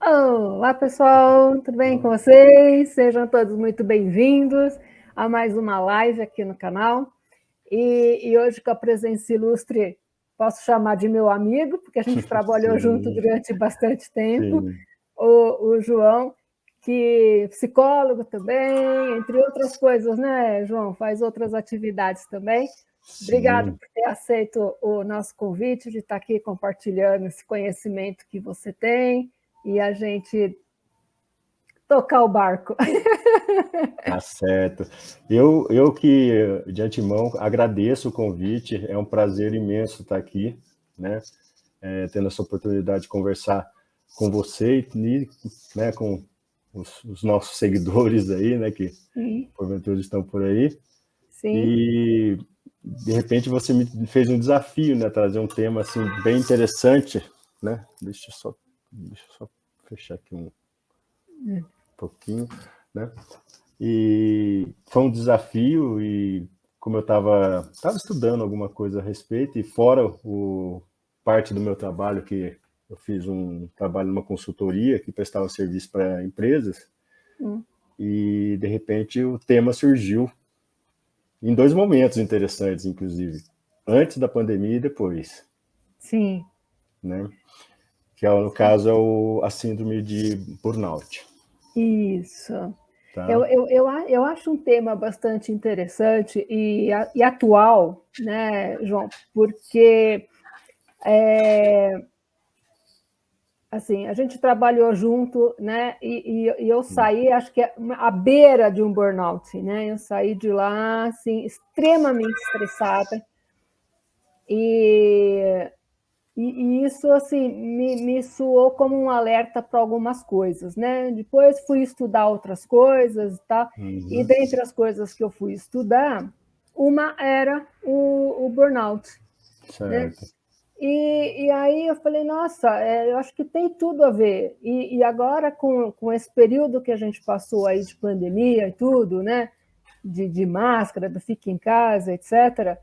Olá, pessoal, tudo bem com vocês? Sejam todos muito bem-vindos a mais uma live aqui no canal. E hoje, com a presença ilustre, posso chamar de meu amigo, porque a gente trabalhou junto durante bastante tempo, o João, que é psicólogo também, entre outras coisas, né, João? Faz outras atividades também. Obrigado por ter aceito o nosso convite, de estar aqui compartilhando esse conhecimento que você tem e a gente tocar o barco. Tá certo. Eu que, de antemão, agradeço o convite, é um prazer imenso estar aqui, né? Tendo essa oportunidade de conversar com você e, né, com os nossos seguidores aí, né, que porventura estão por aí. Sim. E, de repente, você me fez um desafio, né, trazer um tema, assim, bem interessante, né? Deixa eu só fechar aqui um pouquinho, né? E foi um desafio e como eu estava estudando alguma coisa a respeito e fora parte do meu trabalho que eu fiz um trabalho numa consultoria que prestava serviço para empresas e de repente o tema surgiu em dois momentos interessantes, inclusive antes da pandemia e depois. Sim. Né? Que no caso é a síndrome de burnout. Isso. Tá? Eu acho um tema bastante interessante e atual, né, João? Porque assim, a gente trabalhou junto, né? E eu saí, acho que à beira de um burnout, né? Eu saí de lá, assim, extremamente estressada. E isso, assim, me soou como um alerta para algumas coisas, né? Depois fui estudar outras coisas e tal, e dentre as coisas que eu fui estudar, uma era o burnout, né? Certo. E aí eu falei, nossa, eu acho que tem tudo a ver. E agora, com esse período que a gente passou aí de pandemia e tudo, né? De máscara, do fique em casa, etc.,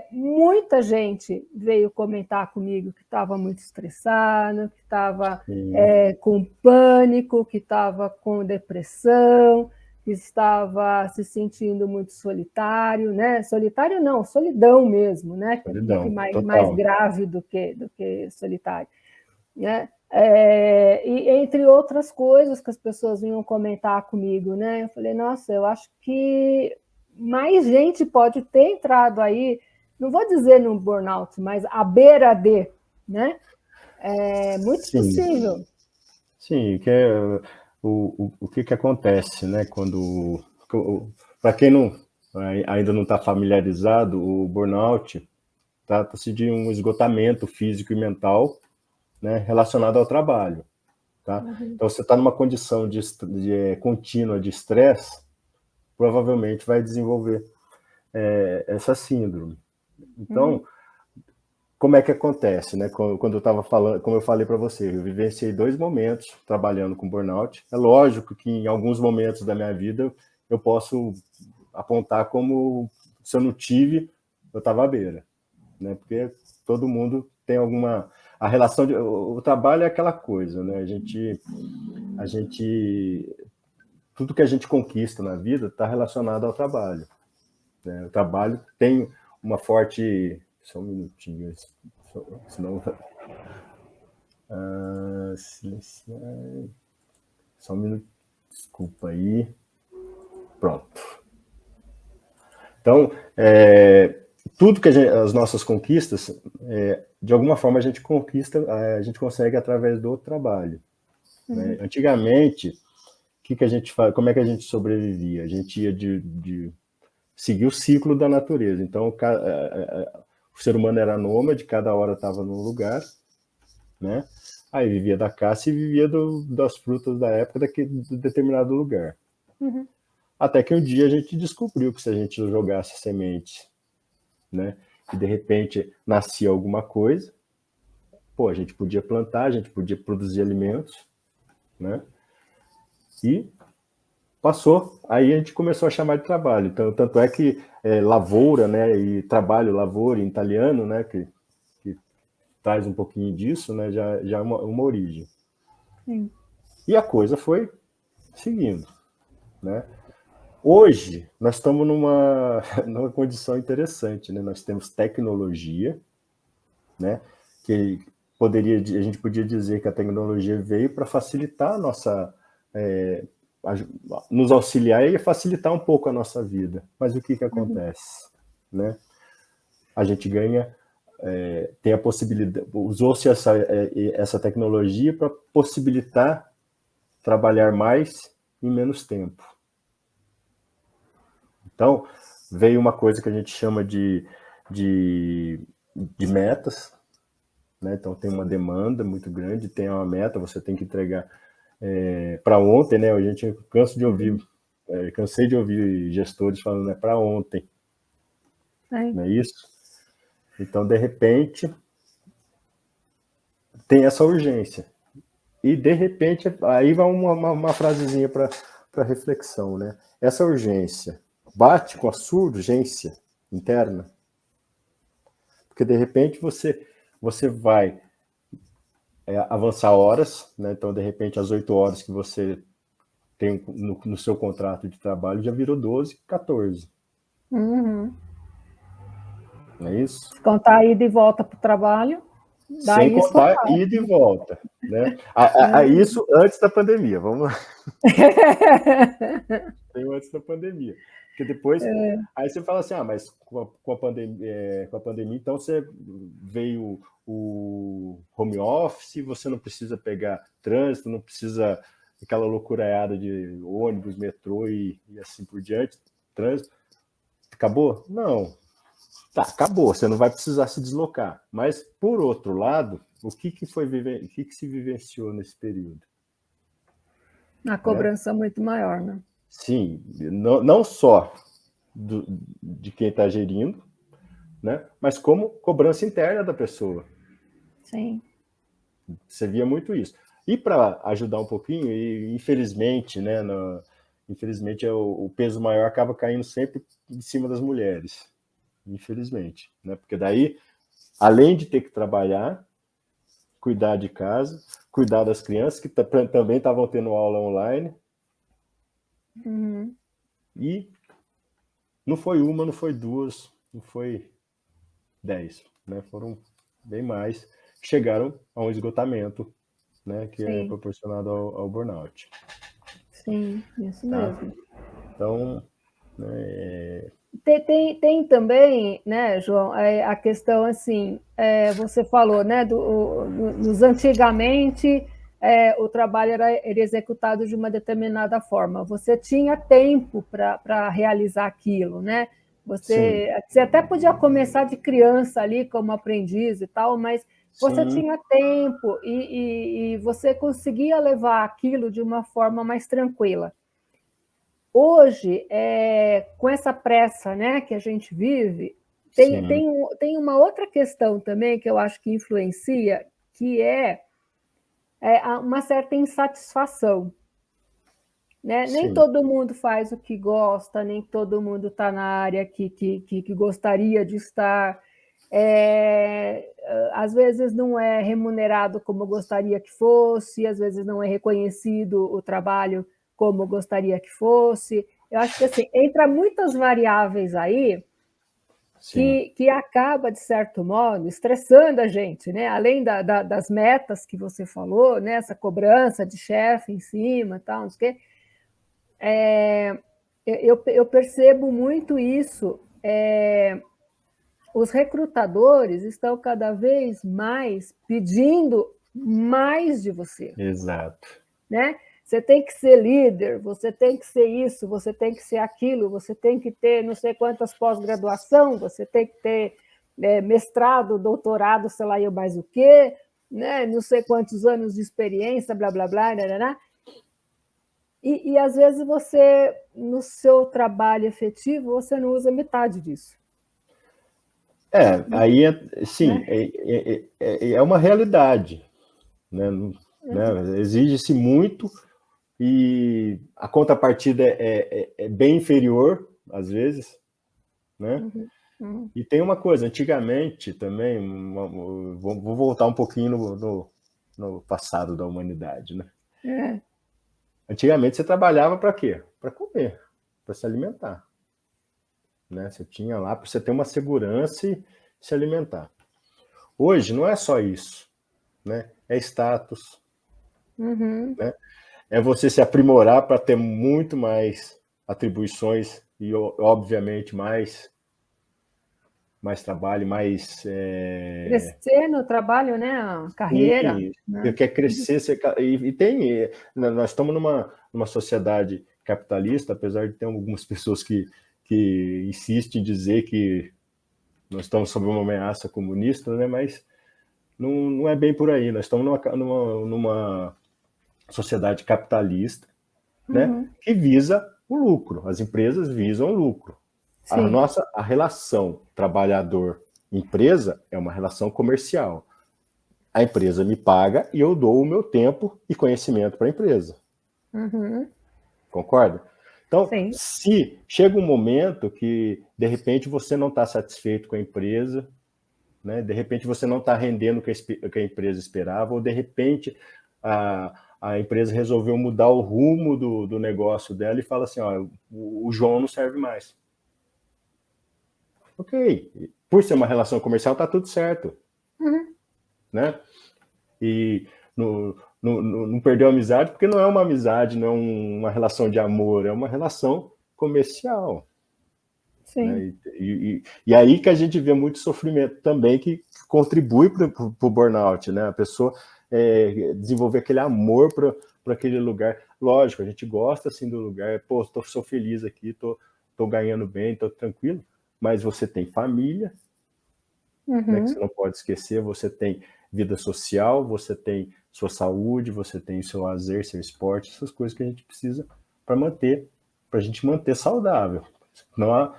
muita gente veio comentar comigo que estava muito estressada, que estava com pânico, que estava com depressão, que estava se sentindo muito solitário, né? Solitário não, solidão mesmo, né? Que é muito mais grave do que solitário, né? E entre outras coisas que as pessoas vinham comentar comigo, né? Eu falei, nossa, eu acho que mais gente pode ter entrado aí, não vou dizer no burnout, mas à beira de, né? É muito possível. Sim, o que acontece, né? Quando, para quem ainda não está familiarizado, o burnout trata-se de um esgotamento físico e mental, né, relacionado ao trabalho. Tá? Então, você está numa condição contínua de estresse, provavelmente vai desenvolver essa síndrome. Então, como é que acontece, né? Quando eu estava falando, como eu falei para você, eu vivenciei 2 momentos trabalhando com burnout. É lógico que em alguns momentos da minha vida eu posso apontar como se eu não tive, eu estava à beira, né? Porque todo mundo tem alguma a relação o trabalho é aquela coisa, né? A gente tudo que a gente conquista na vida está relacionado ao trabalho, né? O trabalho tem uma forte só um minutinho, senão silenciar. Só um minuto, desculpa aí. Pronto. Então, tudo que as nossas conquistas, de alguma forma a gente conquista, a gente consegue através do trabalho. Né? Antigamente, que a gente faz? Como é que a gente sobrevivia? A gente ia de seguir o ciclo da natureza. Então, o ser humano era nômade, cada hora estava num lugar, né? Aí vivia da caça e vivia das frutas da época de determinado lugar. Até que um dia a gente descobriu que se a gente jogasse sementes, né, e de repente nascia alguma coisa, pô, a gente podia plantar, a gente podia produzir alimentos, né? E passou, aí a gente começou a chamar de trabalho. Então, tanto é que lavoura, né, e trabalho, lavoura em italiano, né, que traz um pouquinho disso, né, já é uma origem. Sim. E a coisa foi seguindo, né? Hoje, nós estamos numa condição interessante, né? Nós temos tecnologia, né? Que a gente podia dizer que a tecnologia veio para facilitar a nossa, nos auxiliar e facilitar um pouco a nossa vida. Mas o que Uhum. acontece, né? A gente ganha, tem a possibilidade, usou-se essa tecnologia para possibilitar trabalhar mais em menos tempo. Então, veio uma coisa que a gente chama de, de metas, né? Então, tem uma demanda muito grande, tem uma meta, você tem que entregar para ontem, né? A gente cansa de ouvir, cansei de ouvir gestores falando, né, para ontem, Sim. não é isso? Então, de repente, tem essa urgência. E, de repente, aí vai uma frasezinha para reflexão, né? Essa urgência bate com a sua urgência interna, porque, de repente, você vai avançar horas, né? Então, de repente, as 8 horas que você tem no seu contrato de trabalho já virou 12, 14. Uhum. Não é isso? Se contar a ida e volta para o trabalho, Sem daí contar esgotar. ida e volta, né? É. Isso antes da pandemia, vamos lá. Tem antes da pandemia. Porque depois, aí você fala assim, mas com a pandemia, então você veio o home office, você não precisa pegar trânsito, não precisa aquela loucuraiada de ônibus, metrô e assim por diante, trânsito. Acabou? Não. Tá, acabou, você não vai precisar se deslocar. Mas, por outro lado, o que se vivenciou nesse período? A Né? cobrança é muito maior, né? Sim, não só de quem está gerindo, né? Mas como cobrança interna da pessoa. Sim. Você via muito isso. E para ajudar um pouquinho, e infelizmente, né, infelizmente o peso maior acaba caindo sempre em cima das mulheres. Infelizmente, né? Porque daí, além de ter que trabalhar, cuidar de casa, cuidar das crianças, que também estavam tendo aula online, Uhum. e não foi uma, não foi duas, não foi 10, né? Foram bem mais, chegaram a um esgotamento, né? Que é Sim, proporcionado ao burnout, sim, isso tá? mesmo. Então, né, Tem também, né, João, a questão assim, você falou, né, nos antigamente o trabalho era executado de uma determinada forma. Você tinha tempo para realizar aquilo, né? sim, Você até podia começar de criança ali como aprendiz e tal, mas você sim, tinha tempo e você conseguia levar aquilo de uma forma mais tranquila. Hoje, com essa pressa, né, que a gente vive, sim, tem uma outra questão também que eu acho que influencia, que uma certa insatisfação. Né? Nem sim, todo mundo faz o que gosta, nem todo mundo está na área que gostaria de estar. Às vezes não é remunerado como gostaria que fosse, às vezes não é reconhecido o trabalho como gostaria que fosse. Eu acho que assim, entra muitas variáveis aí sim, que acaba, de certo modo, estressando a gente, né? Além das metas que você falou, né? Essa cobrança de chefe em cima, tal, não sei o quê. Eu percebo muito isso. Os recrutadores estão cada vez mais pedindo mais de você, exato. né? Você tem que ser líder, você tem que ser isso, você tem que ser aquilo, você tem que ter não sei quantas pós-graduação, você tem que ter mestrado, doutorado, sei lá eu mais o quê, né? Não sei quantos anos de experiência, blá, blá, blá, né? E às vezes você, no seu trabalho efetivo, você não usa metade disso. Aí, Né? sim, é uma realidade, né? Exige-se muito e a contrapartida é bem inferior, às vezes, né? Uhum, uhum. E tem uma coisa, antigamente também, vou voltar um pouquinho no passado da humanidade, né? É. Antigamente você trabalhava para quê? Para comer, para se alimentar. Né? Você tinha lá para você ter uma segurança e se alimentar. Hoje não é só isso, né? É status, né? É você se aprimorar para ter muito mais atribuições e, obviamente, mais trabalho, mais... Crescer no trabalho, né? A carreira. Sim, você Né? quer crescer, e tem... Nós estamos numa sociedade capitalista, apesar de ter algumas pessoas que insistem em dizer que nós estamos sob uma ameaça comunista, né? Mas não é bem por aí. Nós estamos numa sociedade capitalista, né? Que visa o lucro. As empresas visam o lucro. Sim. A relação trabalhador-empresa é uma relação comercial. A empresa me paga e eu dou o meu tempo e conhecimento para a empresa. Concorda? Então, Sim. se chega um momento que, de repente, você não está satisfeito com a empresa, né? De repente você não está rendendo o que a empresa esperava, ou de repente a empresa resolveu mudar o rumo do negócio dela e fala assim, ó, o João não serve mais. Ok, por ser uma relação comercial, tá tudo certo. Né? E não perdeu a amizade, porque não é uma amizade, não é uma relação de amor, é uma relação comercial. Sim. Né? E aí que a gente vê muito sofrimento também, que contribui para o burnout, né? A pessoa desenvolver aquele amor para aquele lugar. Lógico, a gente gosta assim do lugar, pô, sou feliz aqui, tô ganhando bem, tô tranquilo, mas você tem família, né, que você não pode esquecer, você tem vida social, você tem sua saúde, você tem seu lazer, seu esporte, essas coisas que a gente precisa para a gente manter saudável. Não há,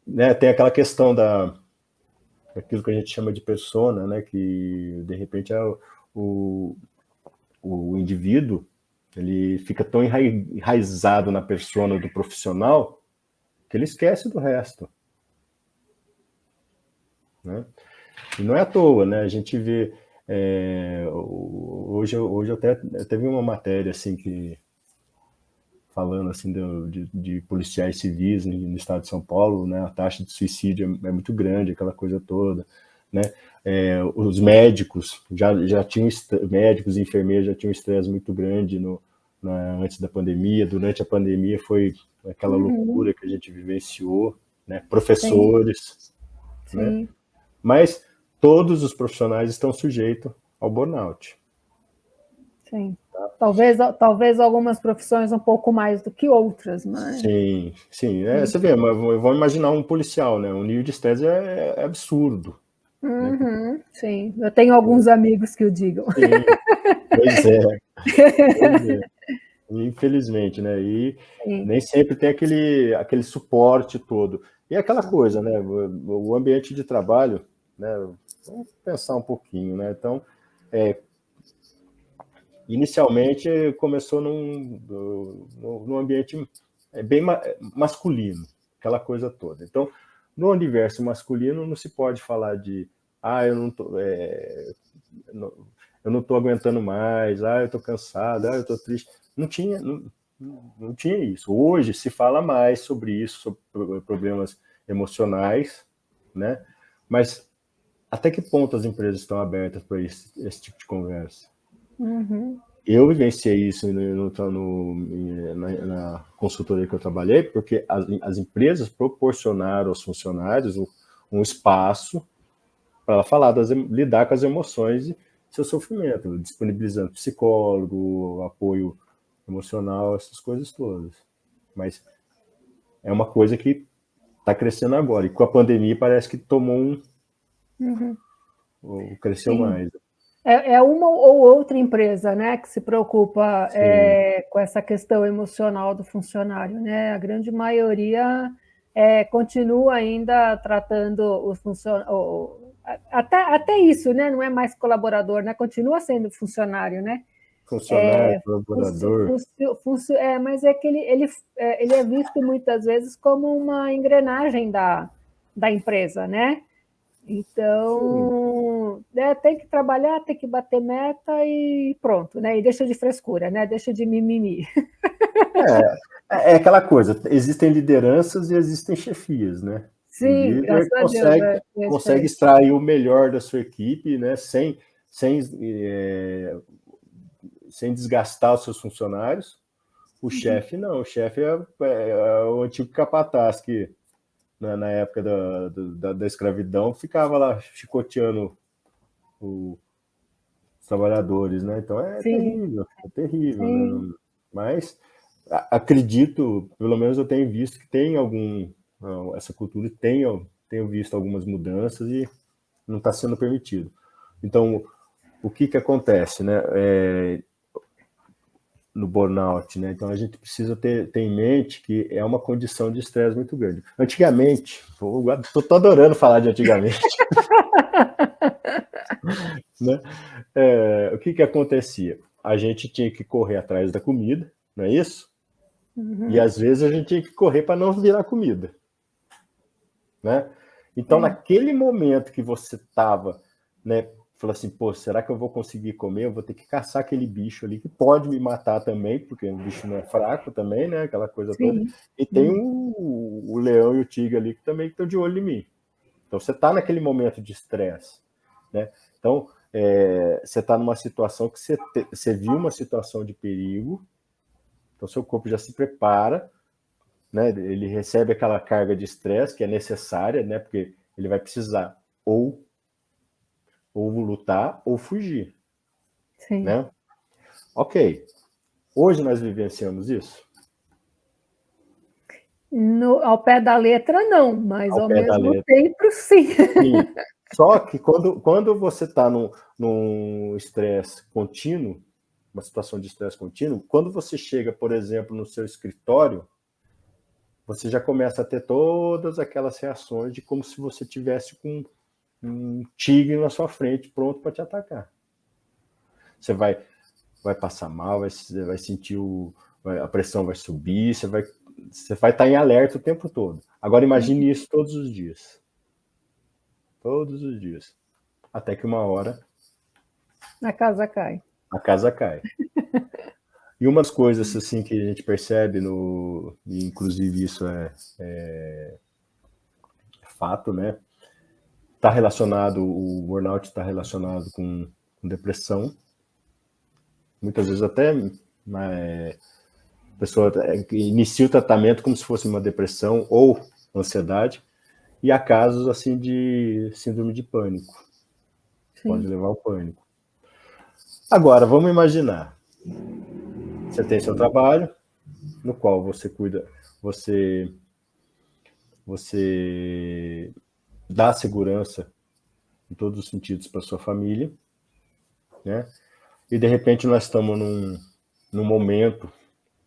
né, tem aquela questão daquilo que a gente chama de persona, né, que de repente o indivíduo ele fica tão enraizado na persona do profissional que ele esquece do resto. Né? E não é à toa, né? A gente vê hoje eu até teve uma matéria assim que falando assim de policiais civis no estado de São Paulo, né? A taxa de suicídio é muito grande, aquela coisa toda, né? Os médicos já tinham médicos e enfermeiros já tinham um estresse muito grande antes da pandemia. Durante a pandemia foi aquela loucura que a gente vivenciou, né? Professores, Sim. né? Mas todos os profissionais estão sujeitos ao burnout. Sim. Tá? Talvez algumas profissões um pouco mais do que outras, mas... Sim. Você vê, vamos imaginar um policial, né? O nível de estresse é absurdo. Né? Sim, eu tenho alguns amigos que o digam. Sim, pois é. Infelizmente, né? E nem sempre tem aquele suporte todo. E aquela coisa, né? O ambiente de trabalho, né? Vamos pensar um pouquinho, né? Então, inicialmente começou num ambiente bem masculino, aquela coisa toda. Então, no universo masculino não se pode falar de eu não estou aguentando mais, eu estou cansado, eu estou triste. Não tinha isso. Hoje se fala mais sobre isso, sobre problemas emocionais, né? Mas até que ponto as empresas estão abertas para esse tipo de conversa? Eu vivenciei isso na consultoria que eu trabalhei, porque as empresas proporcionaram aos funcionários um espaço para falar lidar com as emoções e seu sofrimento, disponibilizando psicólogo, apoio emocional, essas coisas todas. Mas é uma coisa que está crescendo agora, e com a pandemia parece que tomou cresceu Sim. mais. É uma ou outra empresa, né, que se preocupa com essa questão emocional do funcionário, né? A grande maioria continua ainda tratando os funcionários, até isso, né? Não é mais colaborador, né? Continua sendo funcionário, né? Funcionário, colaborador. Mas é que ele é visto muitas vezes como uma engrenagem da empresa, né? Então, não. Tem que trabalhar, tem que bater meta e pronto, né? E deixa de frescura, né? Deixa de mimimi. É aquela coisa, existem lideranças e existem chefias, né? O Sim, líder graças a Deus, é consegue diferente. extrair o melhor da sua equipe, né? Sem, sem desgastar os seus funcionários. O chefe não, o chefe é o antigo capataz que na época da escravidão ficava lá chicoteando os trabalhadores, né? Então Sim, é terrível, sim. né? Mas acredito, pelo menos eu tenho visto que tem essa cultura tenho visto algumas mudanças e não está sendo permitido. Então, o que acontece, né? No burnout, né? Então a gente precisa ter em mente que é uma condição de estresse muito grande. Antigamente, estou adorando falar de antigamente, né? O que acontecia? A gente tinha que correr atrás da comida, não é isso? E às vezes a gente tinha que correr para não virar comida, né? Então Sim. naquele momento que você estava, né? Falou assim, pô, será que eu vou conseguir comer? Eu vou ter que caçar aquele bicho ali que pode me matar também, porque o bicho não é fraco também, né? Aquela coisa toda. Sim. E tem o leão e o tigre ali que também estão de olho em mim. Então você está naquele momento de estresse, né? Então você está numa situação que você viu uma situação de perigo, então seu corpo já se prepara, né? Ele recebe aquela carga de estresse que é necessária, né? Porque ele vai precisar ou lutar ou fugir, Sim. né? Ok. Hoje nós vivenciamos isso? Ao pé da letra, não, mas Ao ao pé da mesmo letra, tempo, sim. sim. Só que quando você está num estresse contínuo, uma situação de estresse contínuo, quando você chega, por exemplo, no seu escritório, você já começa a ter todas aquelas reações de como se você tivesse com um tigre na sua frente pronto para te atacar. Você vai passar mal, vai sentir a pressão vai subir, você vai estar em alerta o tempo todo. Agora imagine isso todos os dias. Todos os dias. Até que uma hora A casa cai. a casa cai. E umas coisas assim que a gente percebe, e inclusive isso é fato, né? Está relacionado, o burnout está relacionado com depressão. Muitas vezes até a pessoa inicia o tratamento como se fosse uma depressão ou ansiedade, e há casos assim de síndrome de pânico. Pode Sim. levar ao pânico. Agora, vamos imaginar. Você tem seu trabalho, no qual você cuida, você dá segurança em todos os sentidos para sua família, né? E de repente nós estamos num momento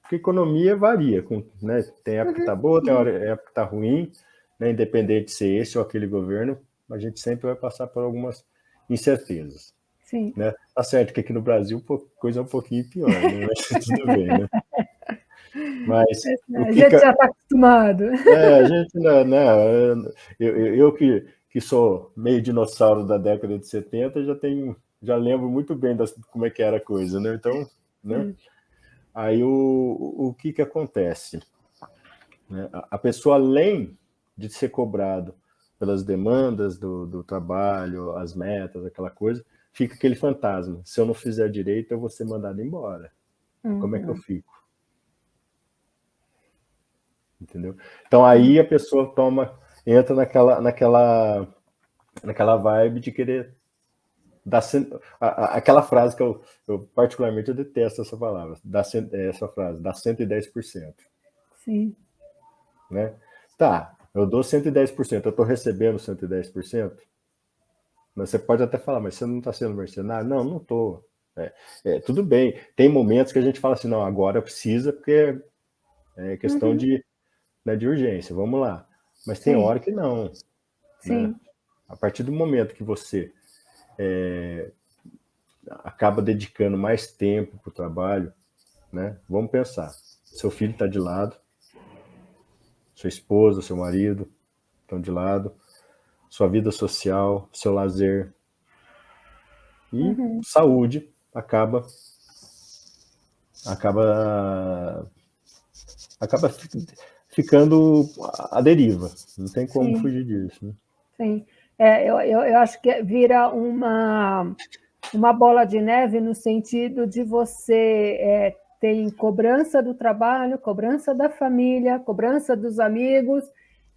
que a economia varia, né? Tem época que está boa, tem época que está ruim, né? Independente de ser esse ou aquele governo, a gente sempre vai passar por algumas incertezas. Sim. Né? Tá certo que aqui no Brasil coisa é um pouquinho pior, né? Mas tudo bem, né? Mas o A que gente já está acostumado. a gente, né, eu que sou meio dinossauro da década de 70, já lembro muito bem como é que era a coisa, né? Então, né? Aí o que acontece? Né? A pessoa, além de ser cobrado pelas demandas do trabalho, as metas, aquela coisa, fica aquele fantasma. Se eu não fizer direito, eu vou ser mandado embora. Como é que eu fico? Entendeu? Então aí a pessoa entra naquela vibe de querer dar aquela frase que eu particularmente eu detesto essa palavra, essa frase, dá 110%. Sim. Né? Tá, eu dou 110%, eu estou recebendo 110%. Você pode até falar, mas você não está sendo mercenário? Não, não estou. Tudo bem, tem momentos que a gente fala assim, não, agora precisa, porque é questão de urgência, vamos lá. Mas tem Sim. hora que não. Né? Sim. A partir do momento que você acaba dedicando mais tempo para o trabalho, né? Vamos pensar, seu filho está de lado, sua esposa, seu marido estão de lado, sua vida social, seu lazer, E saúde acaba ficando à deriva. Não tem como fugir disso. Né? Sim. Eu acho que vira uma bola de neve no sentido de você tem cobrança do trabalho, cobrança da família, cobrança dos amigos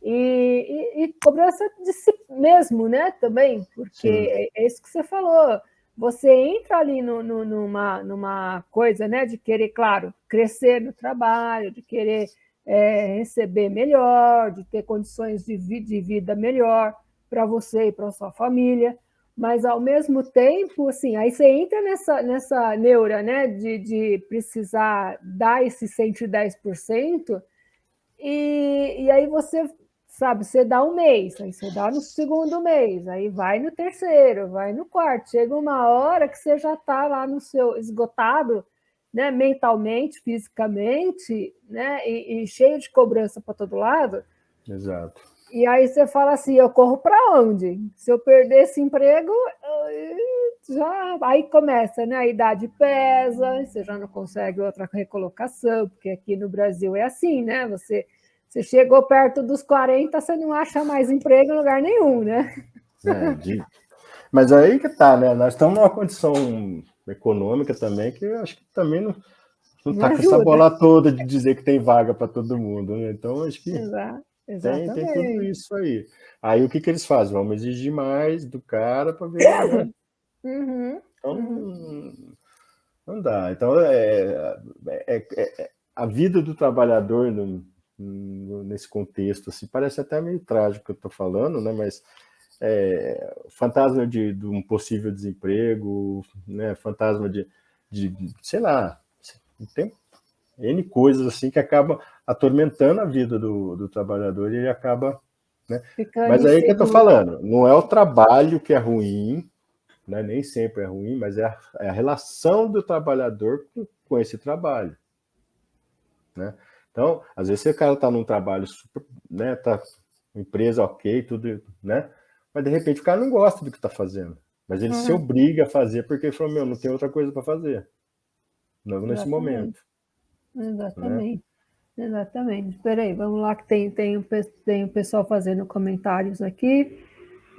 e cobrança de si mesmo, né? Também, porque é isso que você falou. Você entra ali numa coisa, né, de querer, claro, crescer no trabalho, de querer receber melhor, de ter condições de vida melhor para você e para a sua família, mas ao mesmo tempo, assim, aí você entra nessa neura, né, de precisar dar esse 110%, e aí você, sabe, você dá um mês, aí você dá no segundo mês, aí vai no terceiro, vai no quarto, chega uma hora que você já está lá no seu esgotado, né, mentalmente, fisicamente, né, e cheio de cobrança para todo lado. Exato. E aí você fala assim, eu corro para onde? Se eu perder esse emprego, já aí começa, né? A idade pesa, você já não consegue outra recolocação, porque aqui no Brasil é assim, né? Você chegou perto dos 40, você não acha mais emprego em lugar nenhum, né? Mas aí que tá, né? Nós estamos numa condição econômica também que eu acho que também não tá com essa bola toda de dizer que tem vaga para todo mundo, né? Então acho que tem tudo isso aí. Aí o que eles fazem? Vamos exigir mais do cara para ver, né? Então não dá. Então a vida do trabalhador nesse contexto assim, parece até meio trágico que eu estou falando, né? Mas fantasma de um possível desemprego, né? Fantasma de sei lá, tem N coisas assim que acabam atormentando a vida do trabalhador e ele acaba, né? Mas aí que eu estou falando, não é o trabalho que é ruim, né? Nem sempre é ruim, mas é a relação do trabalhador com esse trabalho, né? Então, às vezes o cara está num trabalho super, né? Tá empresa ok, tudo, né? Mas de repente o cara não gosta do que está fazendo, mas ele se obriga a fazer porque ele falou, não tem outra coisa para fazer, não nesse momento. Exatamente. Né? Exatamente. Espera aí, vamos lá que tem o pessoal fazendo comentários aqui.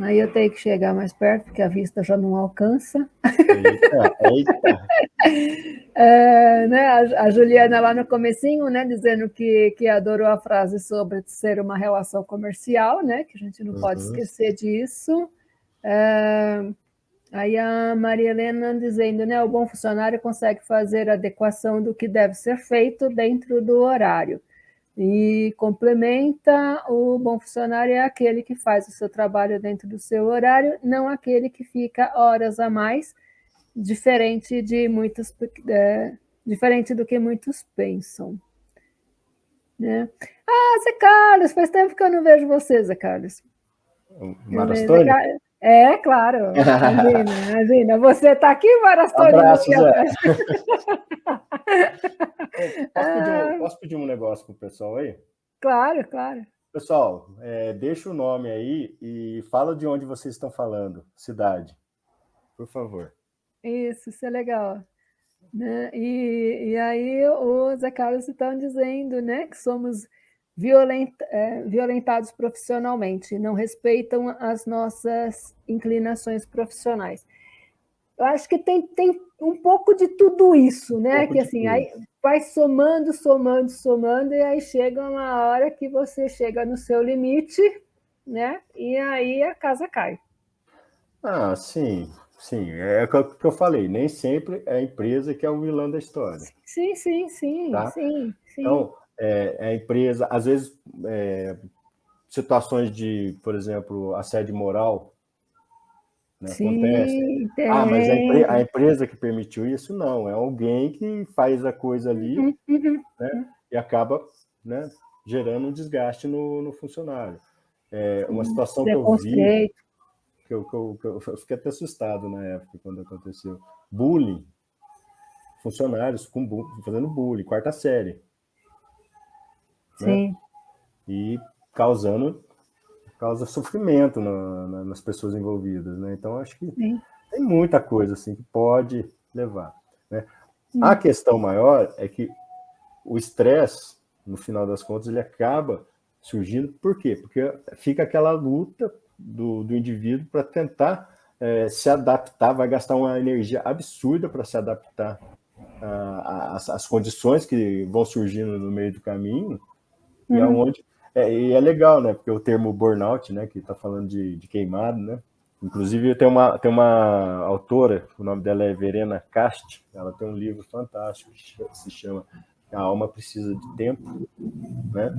Aí eu tenho que chegar mais perto, porque a vista já não alcança. Eita. Né, a Juliana lá no comecinho, né, dizendo que adorou a frase sobre ser uma relação comercial, né, que a gente não pode esquecer disso. Aí a Maria Helena dizendo, né, o bom funcionário consegue fazer a adequação do que deve ser feito dentro do horário. E complementa, o bom funcionário é aquele que faz o seu trabalho dentro do seu horário, não aquele que fica horas a mais, diferente do que muitos pensam. Né? Zé Carlos, faz tempo que eu não vejo você, Zé Carlos. Marastone? Claro. Imagina. Você está aqui, Marastone? Abraço, Zé. Posso pedir um negócio pro pessoal aí? Claro, claro. Pessoal, deixa o nome aí e fala de onde vocês estão falando, cidade, por favor. Isso é legal. Né? E aí o Zé Carlos estão dizendo, né, que somos violentados profissionalmente, não respeitam as nossas inclinações profissionais. Eu acho que tem um pouco de tudo isso, né? Que assim, aí vai somando, e aí chega uma hora que você chega no seu limite, né? E aí a casa cai. Sim. É o que eu falei, nem sempre é a empresa que é o vilão da história. Sim. Tá? Sim. Então, a empresa, às vezes, situações de, por exemplo, assédio moral, né, acontecem. Mas a empresa que permitiu isso, não. É alguém que faz a coisa ali, né, e acaba, né, gerando um desgaste no funcionário. Uma situação que eu vi, que eu fiquei até assustado na época, quando aconteceu. Bullying. Funcionários fazendo bullying, quarta série. Sim. Né? E causa sofrimento nas pessoas envolvidas, né? Então acho que Tem muita coisa assim que pode levar, né? A questão maior é que o estresse, no final das contas, ele acaba surgindo. Por quê? Porque fica aquela luta do indivíduo para tentar se adaptar, vai gastar uma energia absurda para se adaptar às condições que vão surgindo no meio do caminho, e aonde e é legal, né? Porque o termo burnout, né, que está falando de queimado, né? Inclusive tem uma autora, o nome dela é Verena Cast, ela tem um livro fantástico que se chama A Alma Precisa de Tempo, né?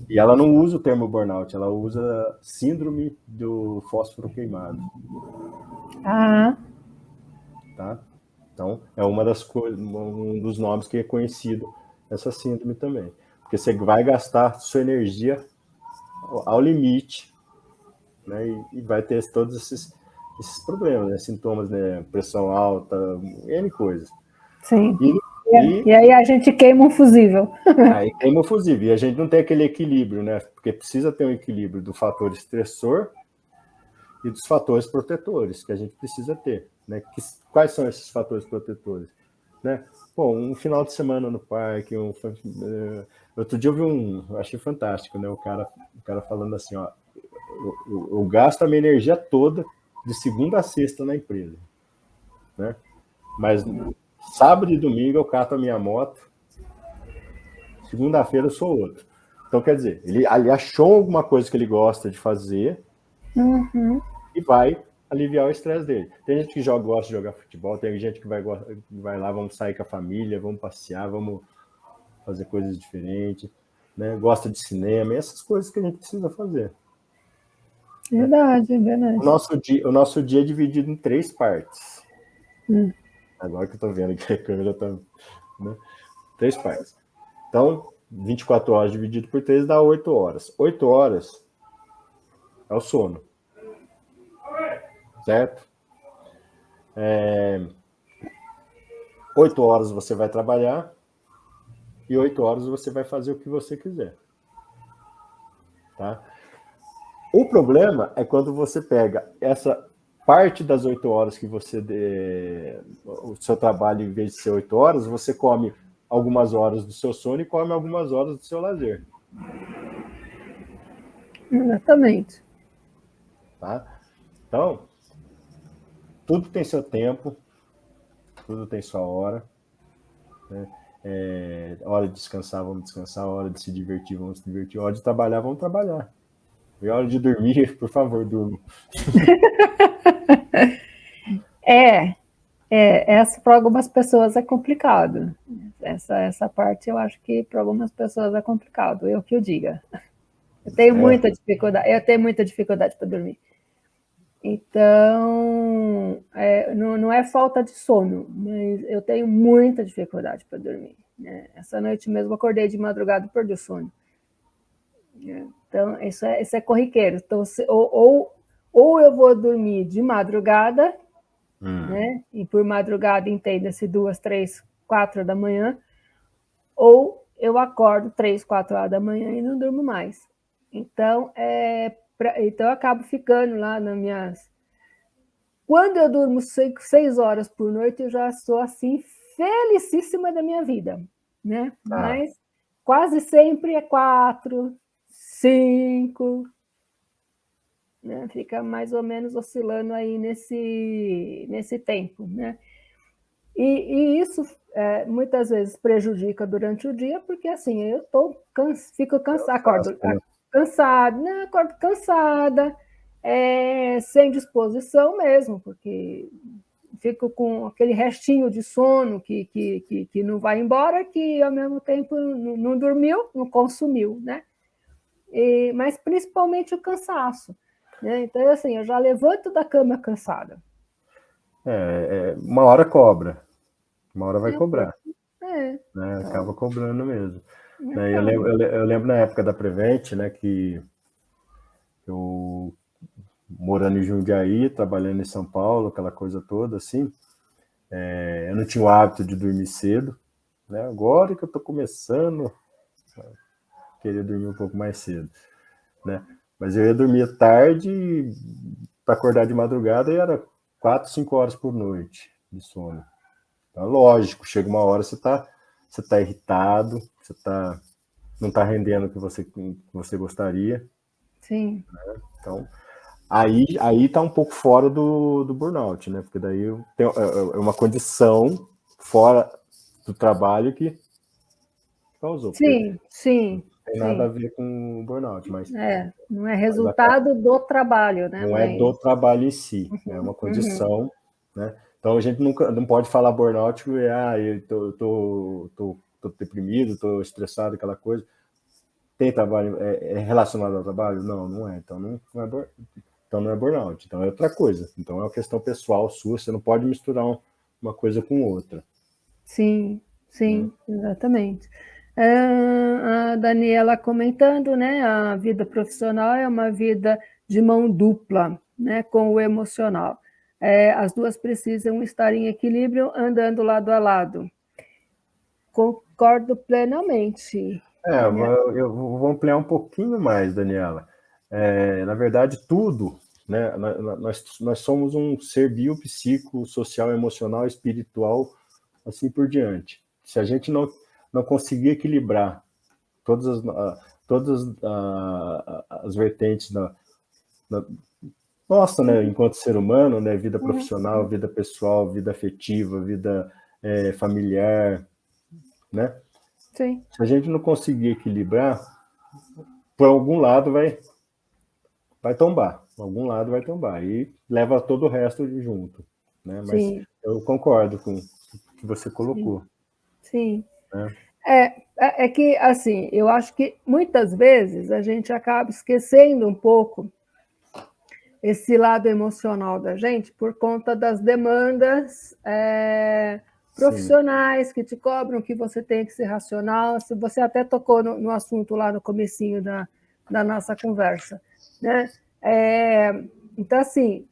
E ela não usa o termo burnout, ela usa síndrome do fósforo queimado. Ah, Tá? Então, é um dos nomes que é conhecido essa síndrome também. Porque você vai gastar sua energia ao limite, né? E vai ter todos esses problemas, né? Sintomas, né? Pressão alta, N coisas. sim. E E aí a gente queima um fusível. aí queima o fusível. E a gente não tem aquele equilíbrio, né? Porque precisa ter um equilíbrio do fator estressor e dos fatores protetores que a gente precisa ter, né? Quais são esses fatores protetores, né? Bom, um final de semana no parque, outro dia eu achei fantástico, né? O cara falando assim, ó, eu gasto a minha energia toda de segunda a sexta na empresa, né? Mas sábado e domingo eu cato a minha moto, segunda-feira eu sou outro. Então, quer dizer, ele achou alguma coisa que ele gosta de fazer e vai aliviar o estresse dele. Tem gente que gosta de jogar futebol, tem gente que vai lá, vamos sair com a família, vamos passear, vamos fazer coisas diferentes, né? Gosta de cinema, e essas coisas que a gente precisa fazer. Verdade, verdade. O nosso dia é dividido em 3 partes. Agora que eu tô vendo que a câmera tá... Né? 3 partes. Então, 24 horas dividido por 3 dá 8 horas. 8 horas é o sono. Certo? 8 horas você vai trabalhar e 8 horas você vai fazer o que você quiser. Tá? O problema é quando você pega essa parte das 8 horas que o seu trabalho, em vez de ser 8 horas, você come algumas horas do seu sono e come algumas horas do seu lazer. Exatamente. Tá? Então, tudo tem seu tempo, tudo tem sua hora. Né? Hora de descansar, vamos descansar. Hora de se divertir, vamos se divertir. Hora de trabalhar, vamos trabalhar. E hora de dormir, por favor, durma. Essa para algumas pessoas é complicado. Essa parte eu acho que para algumas pessoas é complicado, eu que o diga. Eu tenho muita dificuldade para dormir. Então, não é falta de sono, mas eu tenho muita dificuldade para dormir. Né? Essa noite mesmo eu acordei de madrugada e perdi o sono. Então, isso é corriqueiro. Então, ou eu vou dormir de madrugada, né? E por madrugada entenda-se 2, 3, 4 da manhã, ou eu acordo 3, 4 horas da manhã e não durmo mais. Então, então eu acabo ficando lá nas minhas... Quando eu durmo 6 horas por noite, eu já sou assim, felicíssima da minha vida, né? Mas quase sempre é 4, 5, né? Fica mais ou menos oscilando aí nesse tempo, né? E isso muitas vezes prejudica durante o dia, porque assim, eu fico cansada, acordo cansada, né? Acordo cansada, sem disposição mesmo, porque fico com aquele restinho de sono que não vai embora, que ao mesmo tempo não dormiu, não consumiu, né? Mas principalmente o cansaço. Né? Então, assim, eu já levanto da cama cansada. Uma hora cobra. Uma hora vai cobrar. Né? Acaba cobrando mesmo. Né? Eu lembro na época da Prevent, né, que eu morando em Jundiaí, trabalhando em São Paulo, aquela coisa toda, assim, eu não tinha o hábito de dormir cedo, né? Agora que eu tô começando a querer dormir um pouco mais cedo, né? Mas eu ia dormir tarde para acordar de madrugada e era 4, 5 horas por noite de sono. Então, lógico, chega uma hora você tá irritado, não está rendendo o que você gostaria. Sim. Então, aí tá um pouco fora do burnout, né? Porque daí é uma condição fora do trabalho que causou. Sim, sim, Não tem nada a sim. ver com o burnout, mas Não é resultado do trabalho, né? não é do trabalho em si, é uma Uhum. condição, né? Então a gente nunca não pode falar burnout e eu tô deprimido, tô estressado, aquela coisa. Tem trabalho é relacionado ao trabalho? Não, não é. Então não é burnout, então é outra coisa. Então é uma questão pessoal sua, você não pode misturar uma coisa com outra. Sim, Né? sim, exatamente. A Daniela comentando, né? A vida profissional é uma vida de mão dupla, né? Com o emocional. As duas precisam estar em equilíbrio, andando lado a lado. Concordo plenamente. Né? Eu vou ampliar um pouquinho mais, Daniela. Na verdade, tudo, né? Nós somos um ser biopsíquico, social, emocional, espiritual, assim por diante. Se a gente não conseguir equilibrar todas as vertentes nossa, né, enquanto ser humano, né, vida profissional, vida pessoal, vida afetiva, vida familiar, né? Sim. Se a gente não conseguir equilibrar, por algum lado vai tombar, algum lado vai tombar e leva todo o resto junto, né? Mas Sim, eu concordo com o que você sim, colocou, sim. né? É que, assim, eu acho que muitas vezes a gente acaba esquecendo um pouco esse lado emocional da gente por conta das demandas Sim, profissionais que te cobram que você tem que ser racional. Se você até tocou no assunto lá no comecinho da nossa conversa, né? Então, assim,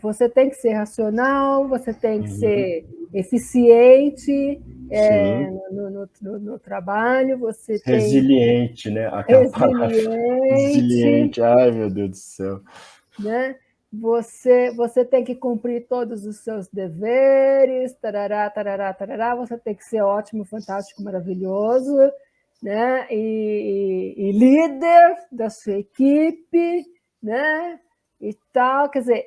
você tem que ser racional, você tem que uhum. ser eficiente Sim, no trabalho, você tem resiliente, né? Aquela palavra, resiliente, resiliente, ai meu Deus do céu. né? Você tem que cumprir todos os seus deveres, tarará, tarará, tarará, você tem que ser ótimo, fantástico, maravilhoso, né? E líder da sua equipe, né? E tal, quer dizer,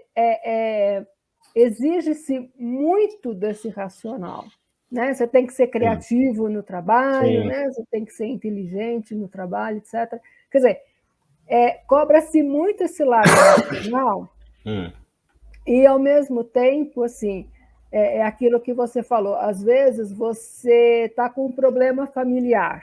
exige-se muito desse racional, né? Você tem que ser Sim, criativo no trabalho, sim. né? Você tem que ser inteligente no trabalho, etc. Quer dizer, cobra-se muito esse lado racional Hum, e, ao mesmo tempo, assim, é aquilo que você falou. Às vezes você está com um problema familiar,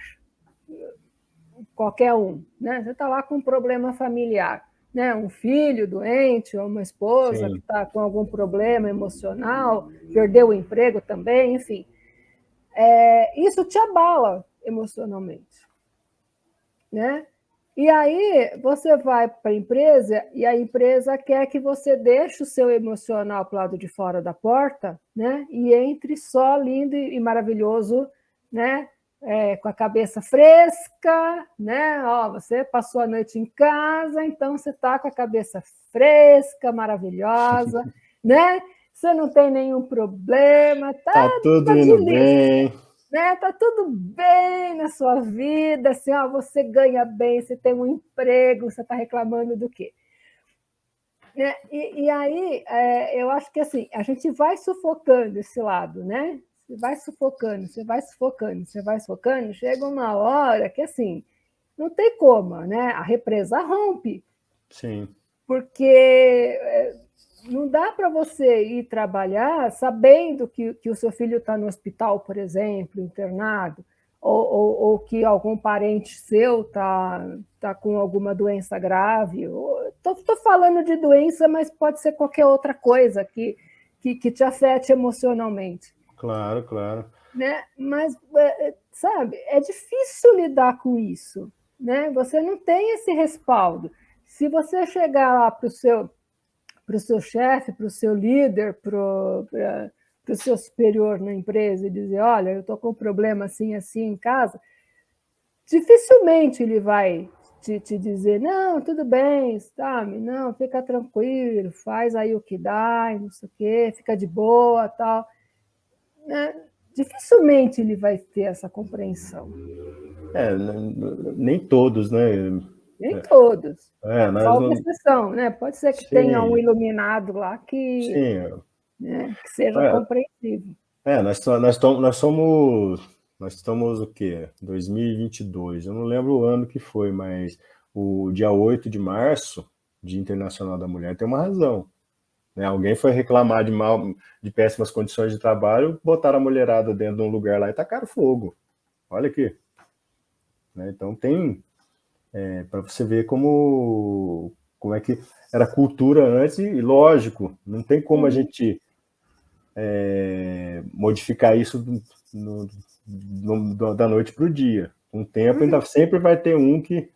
qualquer um, né? Você está lá com um problema familiar, né? Um filho doente, ou uma esposa que sim, está com algum problema emocional, perdeu o emprego também, enfim. Isso te abala emocionalmente, né? E aí você vai para a empresa e a empresa quer que você deixe o seu emocional para o lado de fora da porta, né? E entre só lindo e maravilhoso, né? Com a cabeça fresca, né? Ó, você passou a noite em casa, então você está com a cabeça fresca, maravilhosa, né? Você não tem nenhum problema, tá tudo tá de indo lista, bem. né? Tá tudo bem na sua vida, assim, ó, você ganha bem, você tem um emprego, você está reclamando do quê? E aí, eu acho que assim, a gente vai sufocando esse lado, né? Você vai sufocando, você vai sufocando, você vai sufocando, chega uma hora que assim, não tem como, né? A represa rompe, Sim, porque não dá para você ir trabalhar sabendo que o seu filho está no hospital, por exemplo, internado, ou que algum parente seu tá com alguma doença grave. Estou falando de doença, mas pode ser qualquer outra coisa que te afete emocionalmente. claro, claro. Né? Mas, sabe, é difícil lidar com isso. Né? Você não tem esse respaldo. Se você chegar lá para o seu chefe, para o seu líder, para o seu superior na empresa e dizer, olha, eu estou com um problema assim, assim em casa, dificilmente ele vai te dizer, não, tudo bem, sabe? Não, fica tranquilo, faz aí o que dá, e não sei o quê, fica de boa, tal. Né? Dificilmente ele vai ter essa compreensão. Nem todos, né? Nem todos. Nós Salvo não. exceção, né? Pode ser que tenha um Sim, iluminado lá que, sim. né, que seja É, compreensível. nós estamos o quê? 2022. Eu não lembro o ano que foi, mas o dia 8 de março, Dia Internacional da Mulher, tem uma razão. Né? Alguém foi reclamar de péssimas condições de trabalho, botaram a mulherada dentro de um lugar lá e tacaram fogo. Olha aqui. Né? Então tem, para você ver como é que era a cultura antes, e lógico, não tem como a gente modificar isso da noite para o dia. Com o tempo, ainda sempre vai ter um que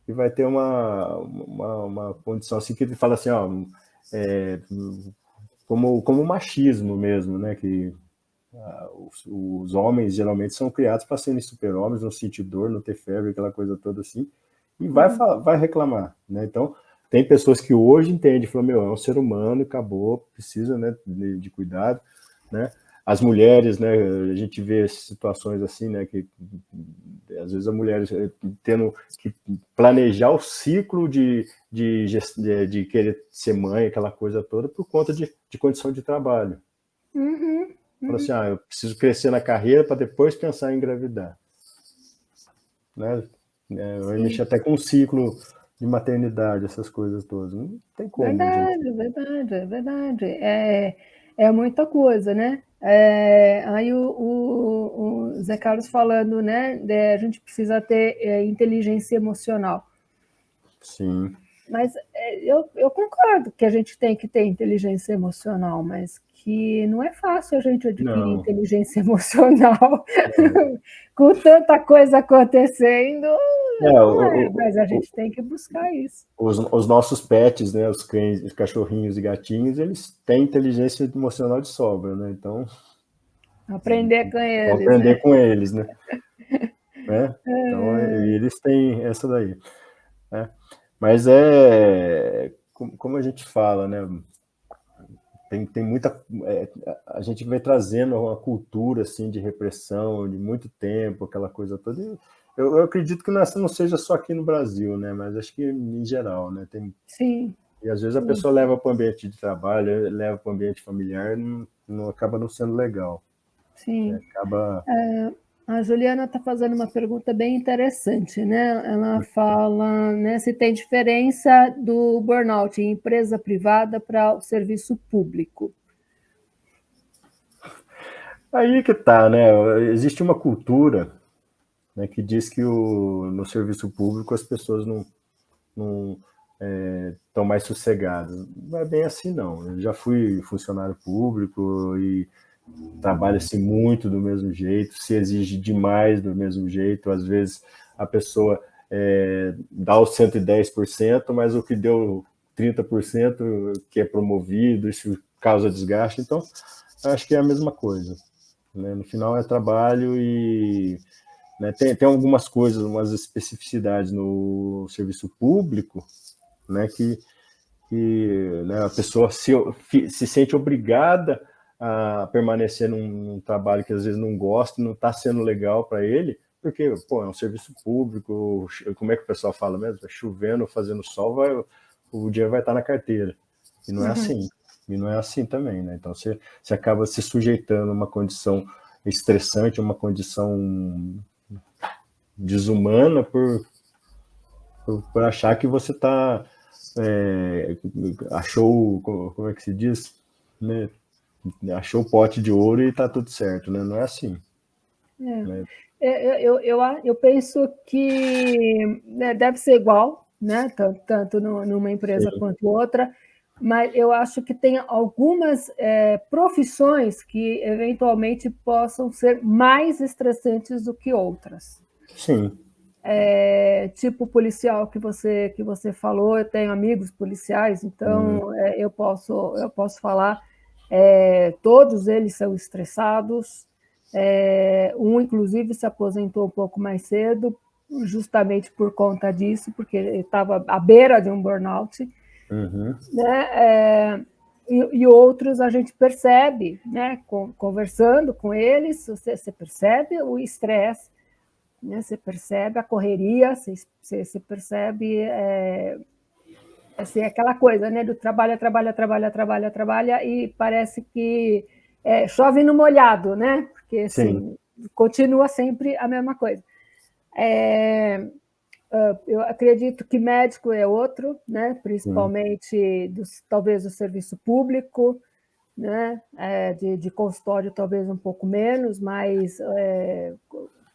vai ter uma condição assim que ele fala assim, ó, é, como machismo mesmo, né? Que os homens geralmente são criados para serem super-homens, não sentir dor, não ter febre, aquela coisa toda assim, e vai reclamar, né? Então, tem pessoas que hoje entendem, falam, meu, é um ser humano, acabou, precisa, né, de cuidado, né? As mulheres, né, a gente vê situações assim, né, que às vezes a mulher tendo que planejar o ciclo de querer ser mãe, aquela coisa toda, por conta de condição de trabalho. Fala assim, eu preciso crescer na carreira para depois pensar em engravidar. Né? Vai mexer até com o ciclo de maternidade, essas coisas todas. Não tem como, gente. Verdade, verdade, é verdade. É muita coisa, né? Aí o Zé Carlos falando, né? A gente precisa ter inteligência emocional. Sim. Mas eu concordo que a gente tem que ter inteligência emocional, mas que não é fácil a gente adquirir Não. inteligência emocional com tanta coisa acontecendo. Não é, mas a gente tem que buscar isso. Os nossos pets, né, os cães, os cachorrinhos e gatinhos, eles têm inteligência emocional de sobra, né? Então, Aprender com vamos eles, né? aprender com eles, né? Então, eles têm essa daí. Né? Mas como a gente fala, né? Tem muita. A gente vai trazendo uma cultura assim de repressão de muito tempo, aquela coisa toda. Eu acredito que não seja só aqui no Brasil, né? Mas acho que em geral, né? Sim. E às vezes a pessoa leva para o ambiente de trabalho, leva para o ambiente familiar, não acaba não sendo legal. Sim. Acaba. A Juliana está fazendo uma pergunta bem interessante, né? Ela fala, né, se tem diferença do burnout em empresa privada para o serviço público. Aí que tá, né? Existe uma cultura, né, que diz que no serviço público as pessoas não estão mais sossegadas. Não é bem assim, não. Eu já fui funcionário público e trabalha-se muito do mesmo jeito, se exige demais do mesmo jeito. Às vezes a pessoa dá os 110%, mas o que deu 30% que é promovido, isso causa desgaste. Então, acho que é a mesma coisa. Né? No final é trabalho e né, tem algumas coisas, umas especificidades no serviço público, né, que né, a pessoa se sente obrigada a permanecer num trabalho que às vezes não gosta, não está sendo legal para ele, porque pô, é um serviço público, como é que o pessoal fala mesmo? Chovendo, fazendo sol, o dinheiro vai estar na carteira. E não é assim. E não é assim também, né? Então você acaba se sujeitando a uma condição estressante, uma condição desumana por achar que você está achou, como é que se diz, né? Achou o pote de ouro e está tudo certo, né? Não é assim. Né? Eu penso que né, deve ser igual, né? Tanto numa empresa Sim. quanto outra, mas eu acho que tem algumas profissões que eventualmente possam ser mais estressantes do que outras. Sim. Tipo policial que você falou, eu tenho amigos policiais, então eu posso falar, todos eles são estressados, um inclusive se aposentou um pouco mais cedo, justamente por conta disso, porque ele estava à beira de um burnout, né? E outros a gente percebe, né? Conversando com eles, você percebe o estresse, né? Você percebe a correria, você percebe assim, aquela coisa, né? Do trabalha, e parece que chove no molhado, né? Porque assim, continua sempre a mesma coisa. Eu acredito que médico é outro, né? Principalmente talvez do serviço público, né? De consultório talvez um pouco menos, mas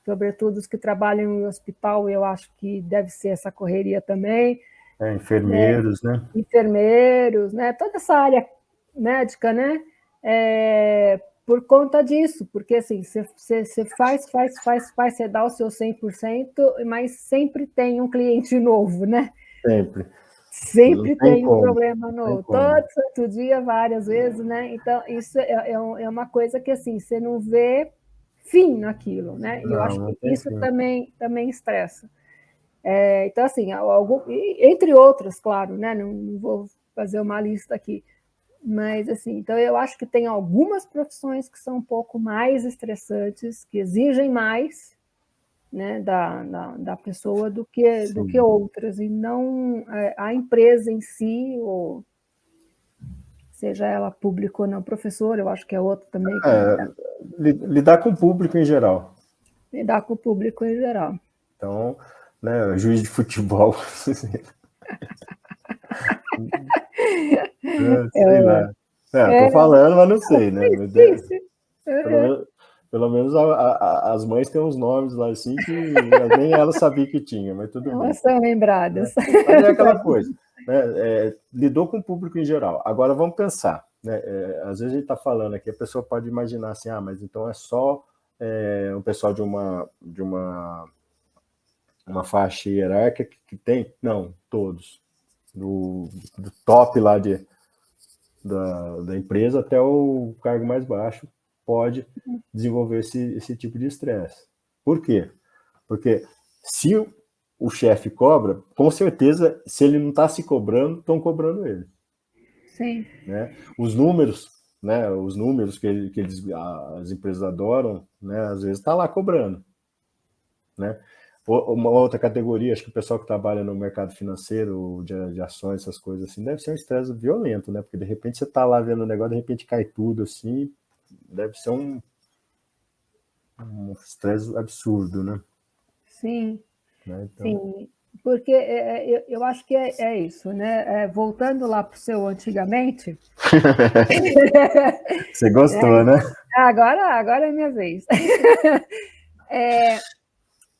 sobretudo os que trabalham em hospital, eu acho que deve ser essa correria também. Enfermeiros, né? Enfermeiros, né? Toda essa área médica, né? Por conta disso, porque assim, você faz, você dá o seu 100%, mas sempre tem um cliente novo, né? Sempre. Sempre tem um como. problema novo. Todo santo dia, várias vezes, né? Então, isso é uma coisa que assim, você não vê fim naquilo, né? E eu acho que isso também estressa. Então, assim, entre outras, claro, né? Não vou fazer uma lista aqui. Mas, assim, então eu acho que tem algumas profissões que são um pouco mais estressantes, que exigem mais, né, da pessoa do que outras, e não a empresa em si, ou seja ela pública ou não. Professor, eu acho que é outro também. Lidar com o público em geral. Lidar com o público em geral. Então, né, juiz de futebol. Sei lá. Tô falando, mas não sei, né? Pelo menos as mães têm uns nomes lá assim que nem ela sabia que tinha, mas tudo bem. Elas são lembradas. Mas é aquela coisa, né? Lidou com o público em geral. Agora vamos pensar, né? Às vezes a gente está falando aqui, a pessoa pode imaginar assim, mas então é só o pessoal de uma faixa hierárquica que tem? Não, todos. Do top lá da empresa até o cargo mais baixo pode desenvolver esse tipo de estresse. Por quê? Porque se o chefe cobra, com certeza, se ele não está se cobrando, estão cobrando ele. Sim. Né? Os números, né? Os números que as empresas adoram, né? Às vezes está lá cobrando. Né? Uma outra categoria, acho que o pessoal que trabalha no mercado financeiro, de ações, essas coisas assim, deve ser um estresse violento, né? Porque de repente você está lá vendo o negócio, de repente cai tudo assim, deve ser um estresse absurdo, né? Sim, Né? Então... sim, porque eu acho que é isso, né? Voltando lá para o seu antigamente. Você gostou, né? Agora é minha vez.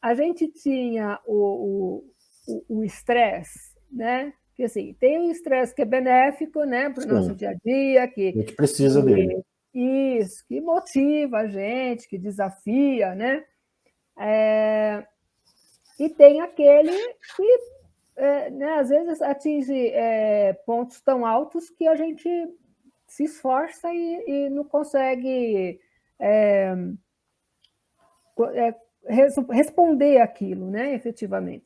A gente tinha o estresse, né? Que assim, tem o estresse que é benéfico, né, para o nosso dia a dia, a gente precisa dele. Isso, que motiva a gente, que desafia, né? E tem aquele que, né, às vezes atinge pontos tão altos que a gente se esforça e não consegue responder aquilo, né, efetivamente.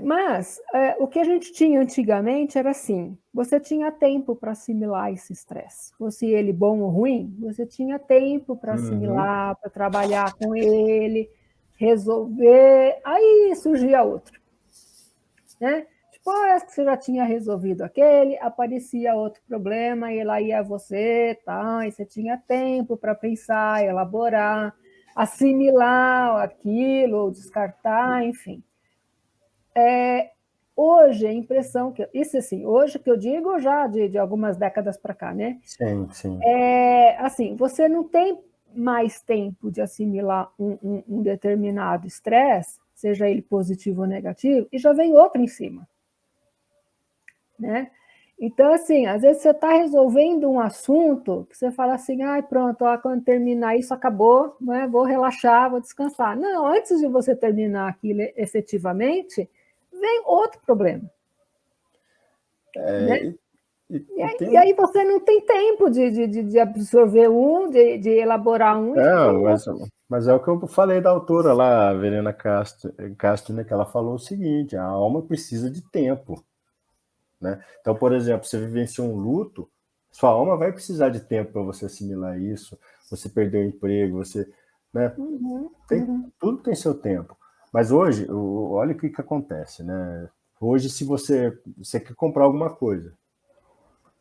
Mas o que a gente tinha antigamente era assim: você tinha tempo para assimilar esse estresse, fosse ele bom ou ruim, você tinha tempo para assimilar, para trabalhar com ele, resolver, aí surgia outro, né? Depois que você já tinha resolvido aquele, aparecia outro problema e lá ia você, tá? E você tinha tempo para pensar, elaborar, assimilar aquilo, descartar, enfim. Hoje, a impressão que... Isso assim, hoje que eu digo já de algumas décadas para cá, né? Sim, sim. Assim, você não tem mais tempo de assimilar um determinado estresse, seja ele positivo ou negativo, e já vem outro em cima. Né? Então, assim, às vezes você está resolvendo um assunto que você fala assim, pronto, quando terminar isso, acabou, né? Vou relaxar, vou descansar. Não, antes de você terminar aquilo efetivamente, vem outro problema. Né? E aí você não tem tempo de absorver de elaborar um. Não, mas é o que eu falei da autora lá, a Verena Castro, né, que ela falou o seguinte: a alma precisa de tempo, né? Então, por exemplo, você vivenciou um luto, sua alma vai precisar de tempo para você assimilar isso, você perdeu o emprego, você, né? Tudo tem seu tempo. Mas hoje, olha o que acontece, né? Hoje, se você quer comprar alguma coisa,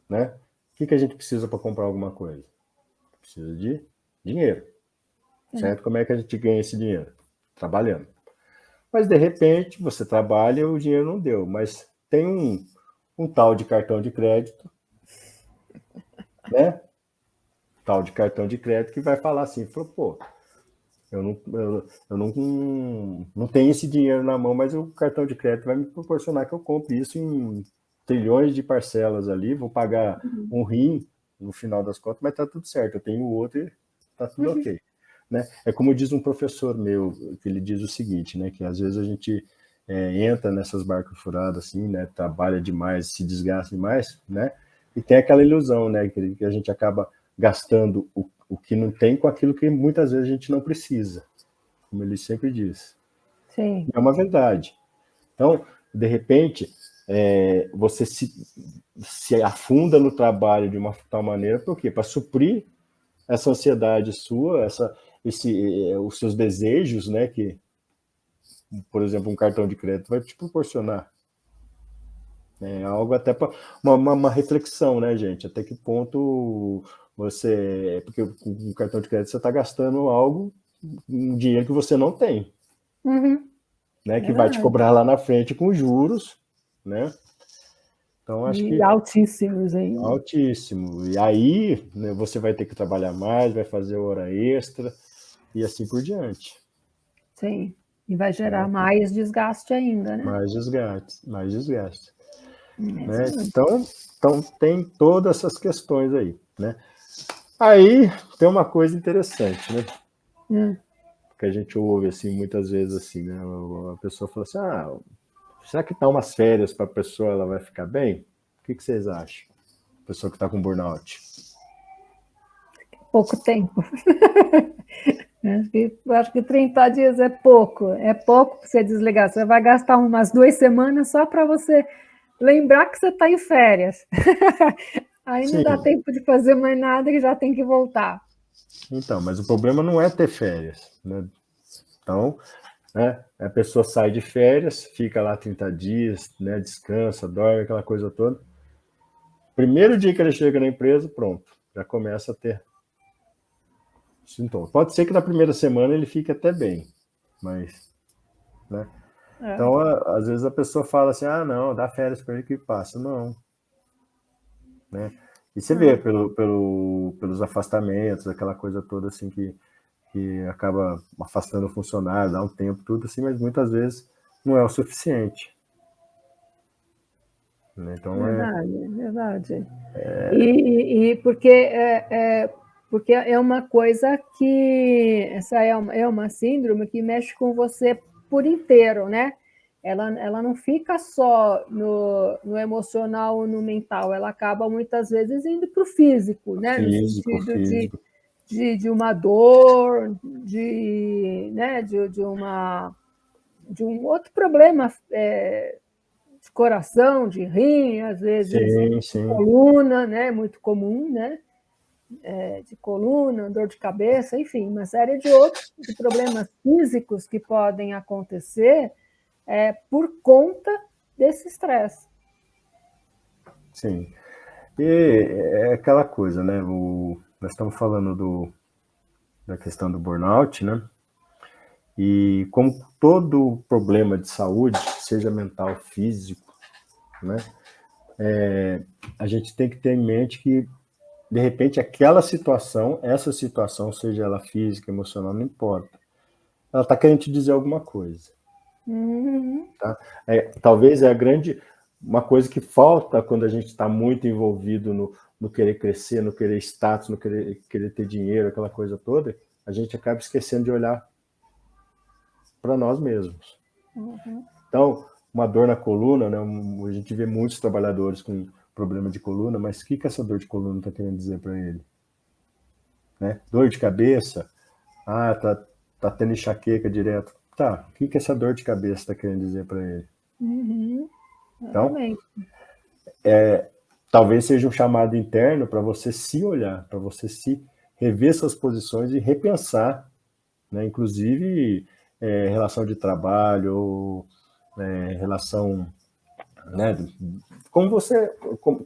né? O que a gente precisa para comprar alguma coisa? Precisa de dinheiro, certo? Como é que a gente ganha esse dinheiro? Trabalhando. Mas, de repente, você trabalha e o dinheiro não deu. Mas tem um tal de cartão de crédito, né? Tal de cartão de crédito que vai falar assim, pô, eu não tenho esse dinheiro na mão, mas o cartão de crédito vai me proporcionar que eu compre isso em trilhões de parcelas ali, vou pagar um rim no final das contas, mas tá tudo certo, eu tenho o outro e tá tudo ok. Né? É como diz um professor meu, que ele diz o seguinte, né, que às vezes a gente entra nessas barcas furadas assim, né, trabalha demais, se desgasta demais, né, e tem aquela ilusão, né, que a gente acaba gastando o que não tem com aquilo que muitas vezes a gente não precisa, como ele sempre diz. Sim. É uma verdade. Então, de repente, você se afunda no trabalho de uma tal maneira, por quê? Para suprir essa ansiedade sua, os seus desejos, né, que, por exemplo, um cartão de crédito vai te proporcionar. É algo até para uma reflexão, né, gente? Até que ponto você. Porque com o cartão de crédito você está gastando algo, um dinheiro que você não tem. Né, que vai te cobrar lá na frente com juros, né? Então, acho que. Altíssimos ainda. Altíssimo. E aí, né, você vai ter que trabalhar mais, vai fazer hora extra e assim por diante. Sim. E vai gerar mais desgaste ainda, né? Mais desgaste. Né? Então, tem todas essas questões aí, né? Aí tem uma coisa interessante, né? Que a gente ouve assim muitas vezes assim, né? A pessoa fala assim: será que tá umas férias para a pessoa ela vai ficar bem? O que vocês acham? A pessoa que está com burnout. Pouco tempo. Acho que 30 dias é pouco para você desligar. Você vai gastar umas 2 semanas só para você lembrar que você está em férias. Aí não dá tempo de fazer mais nada e já tem que voltar. Então, mas o problema não é ter férias, né? Então, né, a pessoa sai de férias, fica lá 30 dias, né, descansa, dorme, aquela coisa toda. Primeiro dia que ele chega na empresa, pronto, já começa a ter sintomas. Pode ser que na primeira semana ele fique até bem, mas, né? Então, às vezes a pessoa fala assim: não, dá férias para ele que passa. Não. Né? E você vê pelos afastamentos, aquela coisa toda assim que acaba afastando o funcionário, dá um tempo, tudo assim, mas muitas vezes não é o suficiente. Né? Então, verdade. E porque é uma coisa que essa é uma síndrome que mexe com você por inteiro, né? Ela não fica só no emocional ou no mental, ela acaba muitas vezes indo para o físico, né? No sentido de uma dor, né? de um outro problema de coração, de rim, às vezes sim. coluna, né? Muito comum, né? De coluna, dor de cabeça, enfim, uma série de outros problemas físicos que podem acontecer por conta desse estresse. Sim. E é aquela coisa, né? Nós estamos falando da questão do burnout, né? E como todo problema de saúde, seja mental, físico, né? A gente tem que ter em mente que, de repente, essa situação, seja ela física, emocional, não importa. Ela está querendo te dizer alguma coisa. Tá? Talvez uma coisa que falta quando a gente está muito envolvido no querer crescer, no querer status, no querer ter dinheiro, aquela coisa toda, a gente acaba esquecendo de olhar para nós mesmos. Então, uma dor na coluna, né? A gente vê muitos trabalhadores com problema de coluna, mas o que essa dor de coluna está querendo dizer para ele? Né? Dor de cabeça? Ah, tá tendo enxaqueca direto. Tá, o que essa dor de cabeça está querendo dizer para ele? Então, talvez seja um chamado interno para você se olhar, para você se rever suas posições e repensar, né? Inclusive relação de trabalho, relação, né? Como você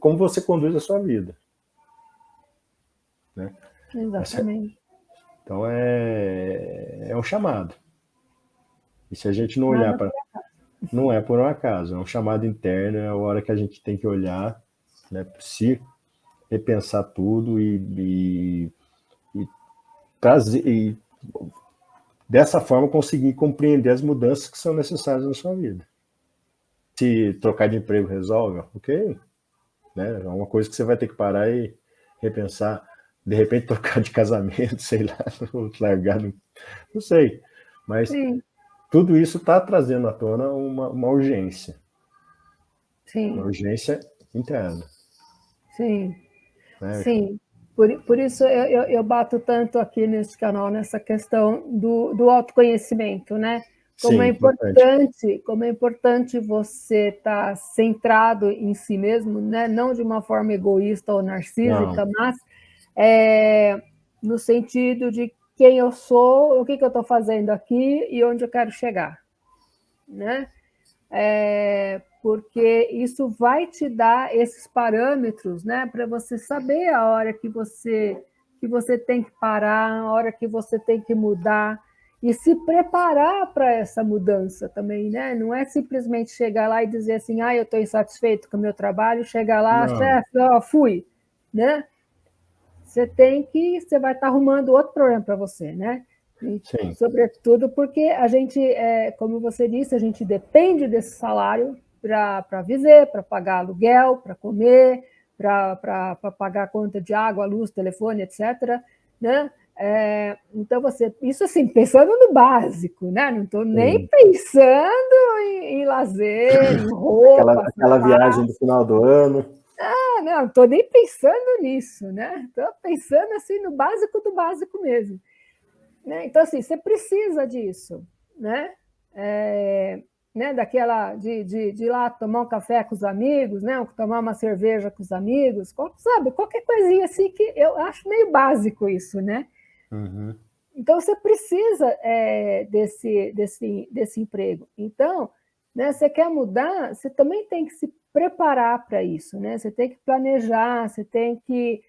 conduz a sua vida, né? Exatamente. Então é um chamado. E se a gente não olhar para, não é por um acaso, é um chamado interno, é a hora que a gente tem que olhar, né? Se repensar tudo e trazer, e dessa forma conseguir compreender as mudanças que são necessárias na sua vida. Se trocar de emprego resolve, ok, né? É uma coisa que você vai ter que parar e repensar. De repente trocar de casamento, sei lá, largar, não sei. Mas sim, tudo isso está trazendo à tona uma urgência. Sim. Uma urgência interna. Sim, né? Sim. Por isso eu bato tanto aqui neste canal nessa questão do autoconhecimento, né? Como, sim, como é importante você estar centrado em si mesmo, né? Não de uma forma egoísta ou narcísica, não, mas no sentido de quem eu sou, o que eu estou fazendo aqui e onde eu quero chegar, né? Porque isso vai te dar esses parâmetros, né, para você saber a hora que você tem que parar, a hora que você tem que mudar e se preparar para essa mudança também, né? Não é simplesmente chegar lá e dizer assim, eu estou insatisfeito com o meu trabalho, chegar lá, chefe, fui, né? Você vai estar arrumando outro problema para você, né? Sim. Sobretudo porque a gente, como você disse, a gente depende desse salário para viver, para pagar aluguel, para comer, para pagar conta de água, luz, telefone, etc. Né? Então, isso assim, pensando no básico, né? Não estou nem pensando em lazer, em roupa. Aquela viagem do final do ano. Não estou nem pensando nisso, né? Estou pensando assim no básico do básico mesmo. Né? Então, assim, você precisa disso, né? Daquela de ir lá tomar um café com os amigos, né? Tomar uma cerveja com os amigos, sabe? Qualquer coisinha assim que eu acho meio básico isso, né? Uhum. Então, você precisa desse emprego. Então, né, você quer mudar, você também tem que se preparar para isso, né? Você tem que planejar, você tem que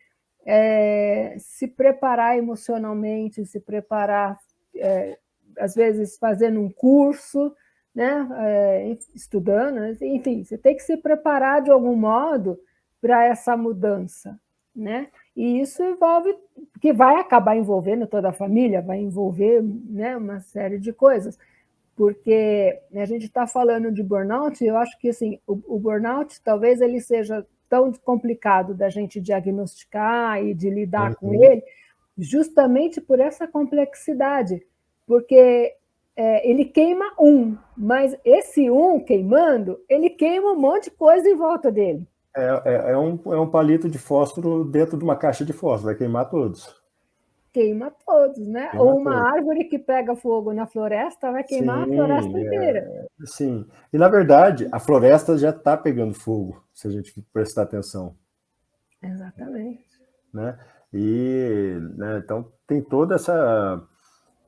se preparar emocionalmente, se preparar, às vezes, fazendo um curso, né? Estudando, enfim, você tem que se preparar de algum modo para essa mudança, né? E isso envolve, que vai acabar envolvendo toda a família, vai envolver, né, uma série de coisas, porque a gente está falando de burnout, e eu acho que assim, o burnout talvez ele seja tão complicado da gente diagnosticar e de lidar com ele, justamente por essa complexidade, porque ele queima mas esse queimando, ele queima um monte de coisa em volta dele. É um palito de fósforo dentro de uma caixa de fósforo, vai queimar todos. Queima todos, né? Queima ou uma árvore que pega fogo na floresta vai queimar a floresta inteira. Sim, e na verdade a floresta já está pegando fogo, se a gente prestar atenção. Exatamente. Né? E, né, então tem toda essa...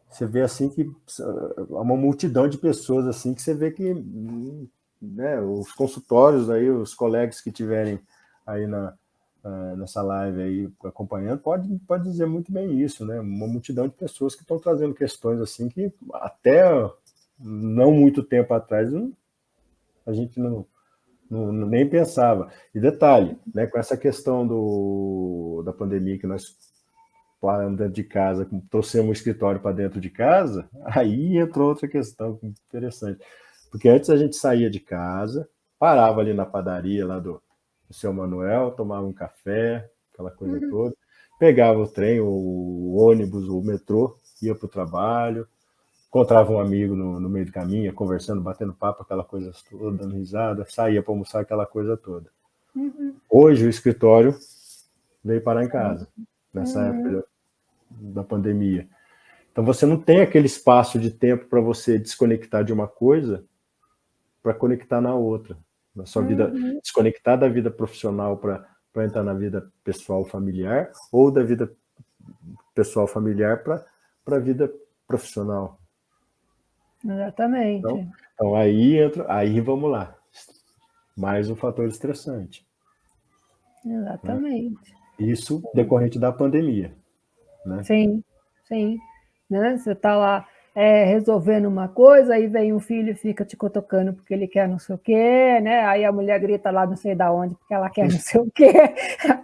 Você vê assim que uma multidão de pessoas assim que você vê que, né, os consultórios aí, os colegas que tiverem aí nessa live aí acompanhando, pode dizer muito bem isso, né? Uma multidão de pessoas que estão trazendo questões assim que até não muito tempo atrás a gente nem pensava. E detalhe, né, com essa questão da pandemia que nós paramos dentro de casa, trouxemos o escritório para dentro de casa, aí entrou outra questão interessante. Porque antes a gente saía de casa, parava ali na padaria lá do seu Manuel, tomava um café, aquela coisa toda, pegava o trem, o ônibus, o metrô, ia para o trabalho, encontrava um amigo no meio do caminho, conversando, batendo papo, aquela coisa toda, dando risada, saía para almoçar, aquela coisa toda. Hoje o escritório veio parar em casa, nessa época da pandemia. Então você não tem aquele espaço de tempo para você desconectar de uma coisa para conectar na outra. Na sua vida, desconectar da vida profissional para entrar na vida pessoal familiar, ou da vida pessoal familiar para a vida profissional. Exatamente. Então aí vamos lá. Mais um fator estressante. Exatamente. Né? Isso decorrente da pandemia. Né? Sim, sim. Né? Você está lá resolvendo uma coisa, aí vem um filho e fica te cutucando porque ele quer não sei o quê, né? Aí a mulher grita lá não sei da onde porque ela quer não sei o quê,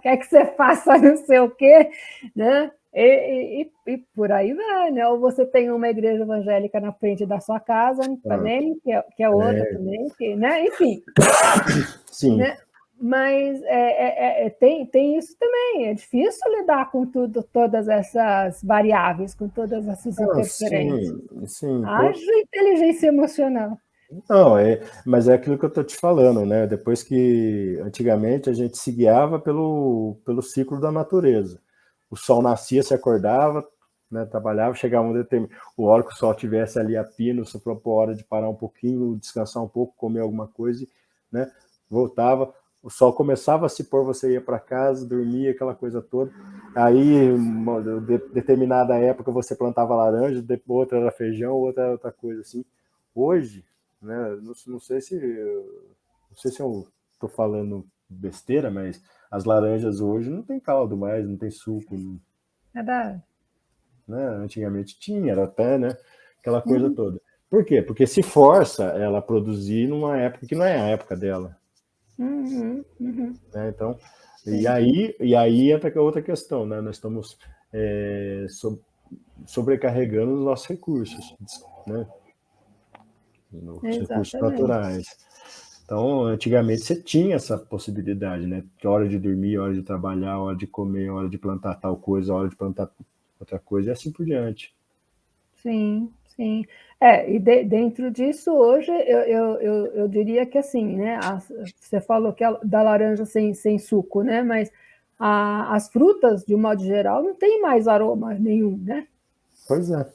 quer que você faça não sei o quê, né? E por aí vai, né? Ou você tem uma igreja evangélica na frente da sua casa também, que é outra também, que, né? Enfim. Sim. Né? Mas tem isso também, é difícil lidar com todas essas variáveis, com todas essas interferências. Sim. Haja inteligência emocional. Não, mas é aquilo que eu estou te falando, né? Depois que antigamente a gente se guiava pelo ciclo da natureza. O sol nascia, se acordava, né, trabalhava, chegava o hora que o sol estivesse ali a pino, se propôs a hora de parar um pouquinho, descansar um pouco, comer alguma coisa, né? Voltava, o sol começava a se pôr, você ia para casa, dormia, aquela coisa toda. Aí, uma determinada época, você plantava laranja, outra era feijão, outra era outra coisa assim. Hoje, né, não sei se eu estou falando besteira, mas as laranjas hoje não tem caldo mais, não tem suco. Verdade. Né? Antigamente tinha, era até, né, aquela coisa toda. Por quê? Porque se força ela a produzir numa época que não é a época dela. Né? Então, e aí entra outra questão, né? Nós estamos sobrecarregando os nossos recursos, né? Os recursos naturais. Então, antigamente você tinha essa possibilidade, né? Hora de dormir, hora de trabalhar, hora de comer, hora de plantar tal coisa, hora de plantar outra coisa, e assim por diante. Sim, sim. E dentro disso, hoje, eu diria que assim, né? Você falou que da laranja sem suco, né? Mas as frutas, de um modo geral, não tem mais aroma nenhum, né? Pois é.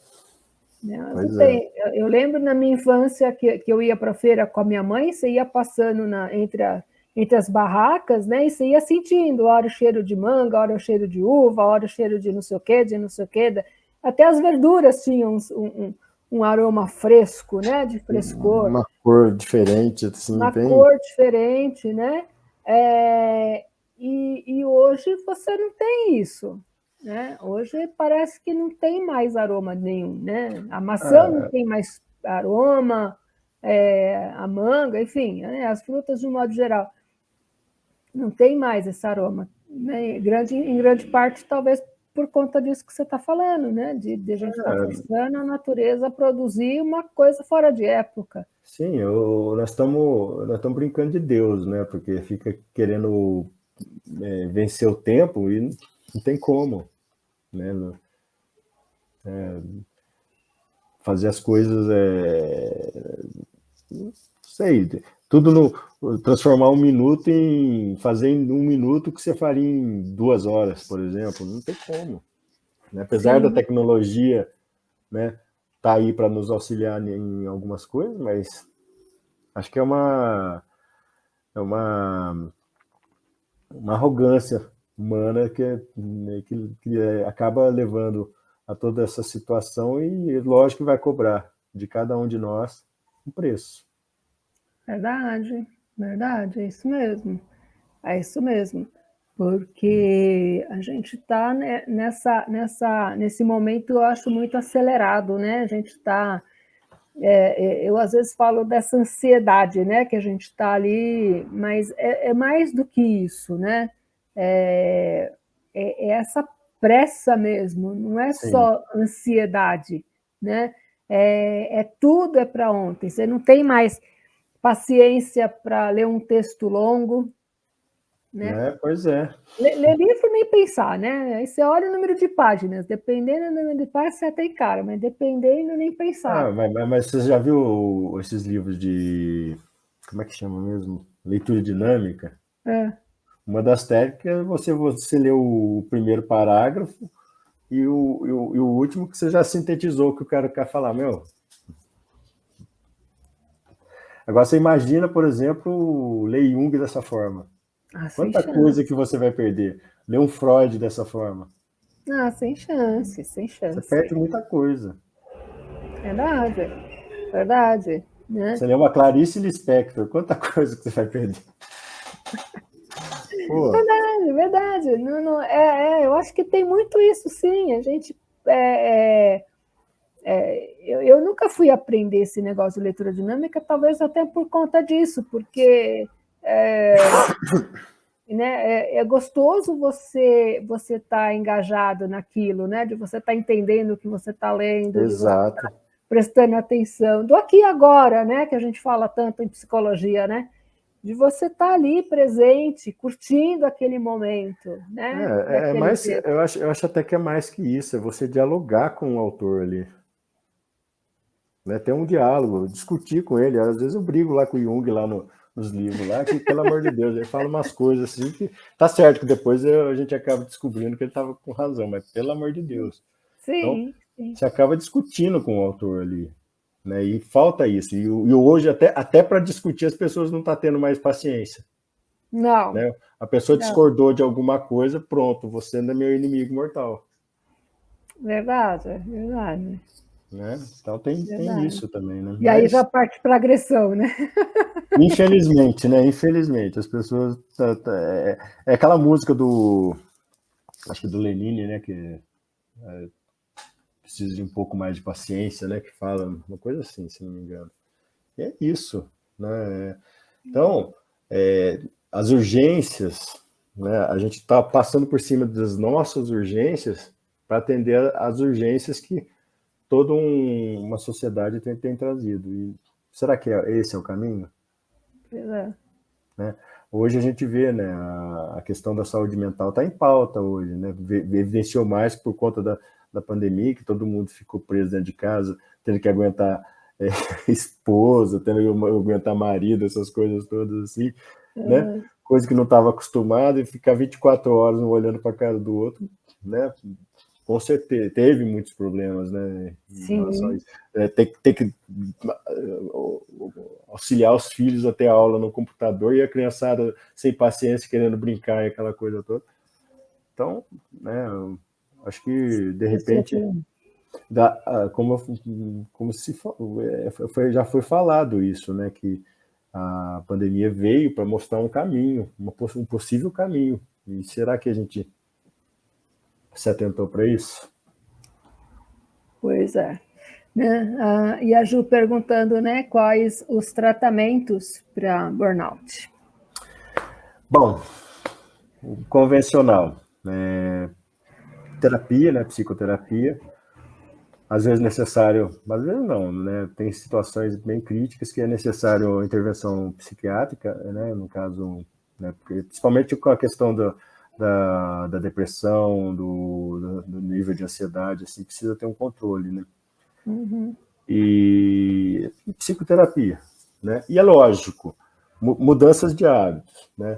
Eu lembro na minha infância que eu ia para a feira com a minha mãe, você ia passando entre as barracas, né? E você ia sentindo, hora o cheiro de manga, hora o cheiro de uva, hora o cheiro de não sei o quê, de não sei o quê. Até as verduras tinham um aroma fresco, né? De frescor. Uma cor diferente, assim, uma cor diferente, né? E hoje você não tem isso. Né? Hoje parece que não tem mais aroma nenhum, né? A maçã não tem mais aroma, a manga, enfim, né? As frutas de um modo geral não tem mais esse aroma, né? Em grande parte talvez por conta disso que você está falando, né? De a gente estar forçando a natureza a produzir uma coisa fora de época. Sim, nós estamos brincando de Deus, né? Porque fica querendo vencer o tempo e não tem como, né? Fazer as coisas, não sei, transformar 1 minuto fazer em 1 minuto o que você faria em 2 horas, por exemplo, não tem como. Né? Apesar da tecnologia, né, tá aí para nos auxiliar em algumas coisas, mas acho que é uma arrogância humana que acaba levando a toda essa situação e lógico que vai cobrar de cada um de nós um preço. Verdade, é isso mesmo. É isso mesmo. Porque a gente está nesse momento, eu acho, muito acelerado, né? A gente está. Eu às vezes falo dessa ansiedade, né? Que a gente está ali, mas é mais do que isso, né? É essa pressa mesmo, não é só ansiedade, né? Tudo é para ontem. Você não tem mais paciência para ler um texto longo, né? Pois é. Ler livro nem pensar, né? Aí você olha o número de páginas, dependendo do número de páginas, você até encara, mas dependendo, nem pensar. Mas você já viu esses livros de. Como é que chama mesmo? Leitura dinâmica? Uma das técnicas é você ler o primeiro parágrafo e o último que você já sintetizou o que o cara quer falar. Meu, agora você imagina, por exemplo, ler Jung dessa forma. Ah, sem Quanta coisa chance. que você vai perder. Ler um Freud dessa forma. Ah, sem chance, sem Você chance. perde muita coisa. Verdade, verdade, né? Você lê uma Clarice Lispector, quanta coisa que você vai perder. Pô, Verdade, verdade. Não, não, eu acho que tem muito isso, sim. A gente. é, é, eu nunca fui aprender esse negócio de leitura dinâmica, talvez até por conta disso, porque né, é gostoso você estar engajado naquilo, né, de você estar entendendo o que você está lendo, de você exato. prestando atenção, do aqui e agora, né, que a gente fala tanto em psicologia, né, de você estar ali presente, curtindo aquele momento, né, É daquele mais, texto. eu acho até que é mais que isso, é você dialogar com o autor ali. Né? Ter um diálogo, discutir com ele. Às vezes eu brigo lá com o Jung, lá nos livros, lá, que, pelo amor de Deus, ele fala umas coisas assim que tá certo que depois a gente acaba descobrindo que ele estava com razão, mas pelo amor de Deus. Então, Sim, sim. você acaba discutindo com o autor ali. Né? E falta isso. E hoje, até para discutir, as pessoas não estão tendo mais paciência. Não, Né? A pessoa não, discordou de alguma coisa, pronto, você ainda é meu inimigo mortal. verdade, verdade, Né? Então tem verdade. isso também, né? E aí já Mas, parte para agressão, né? infelizmente, né? Infelizmente, as pessoas. É aquela música do. Acho que do Lenine, né? Que precisa de um pouco mais de paciência, né? Que fala uma coisa assim, se não me engano. E é isso, né? Então, as urgências, né? A gente está passando por cima das nossas urgências para atender às urgências que toda uma sociedade tem trazido. E será que esse é o caminho? É. Né? Hoje a gente vê, né, a questão da saúde mental está em pauta hoje, né? Evidenciou mais por conta da pandemia, que todo mundo ficou preso dentro de casa, tendo que aguentar esposa, tendo que aguentar marido, essas coisas todas assim, né? Coisa que não estava acostumado e ficar 24 horas um olhando para a cara do outro, né? Com certeza, teve muitos problemas, né, em relação a Sim, isso. Ter que auxiliar os filhos a ter aula no computador e a criançada sem paciência querendo brincar e aquela coisa toda. Então, né, acho que de repente como se já foi falado isso, né, que a pandemia veio para mostrar um caminho, um possível caminho. E será que a gente se atentou para isso? pois é. Né? E a Ju perguntando, né, quais os tratamentos para burnout. Bom, o convencional, né, terapia, né, psicoterapia, às vezes necessário, às vezes não, né, tem situações bem críticas que é necessário intervenção psiquiátrica, né, no caso, né, principalmente com a questão da depressão, do nível de ansiedade, assim, precisa ter um controle, né. Uhum. E psicoterapia, né, e é lógico, mudanças de hábitos, né,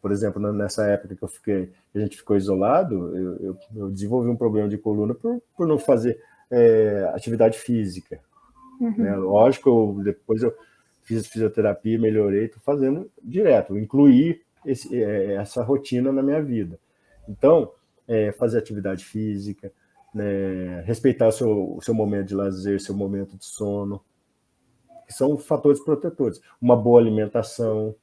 por exemplo, nessa época que a gente ficou isolado, eu desenvolvi um problema de coluna por não fazer atividade física. Né? Lógico, depois eu fiz fisioterapia, melhorei, estou fazendo direto, incluí essa rotina na minha vida. Então, fazer atividade física, né? Respeitar o seu momento de lazer, seu momento de sono, que são fatores protetores. Uma boa alimentação,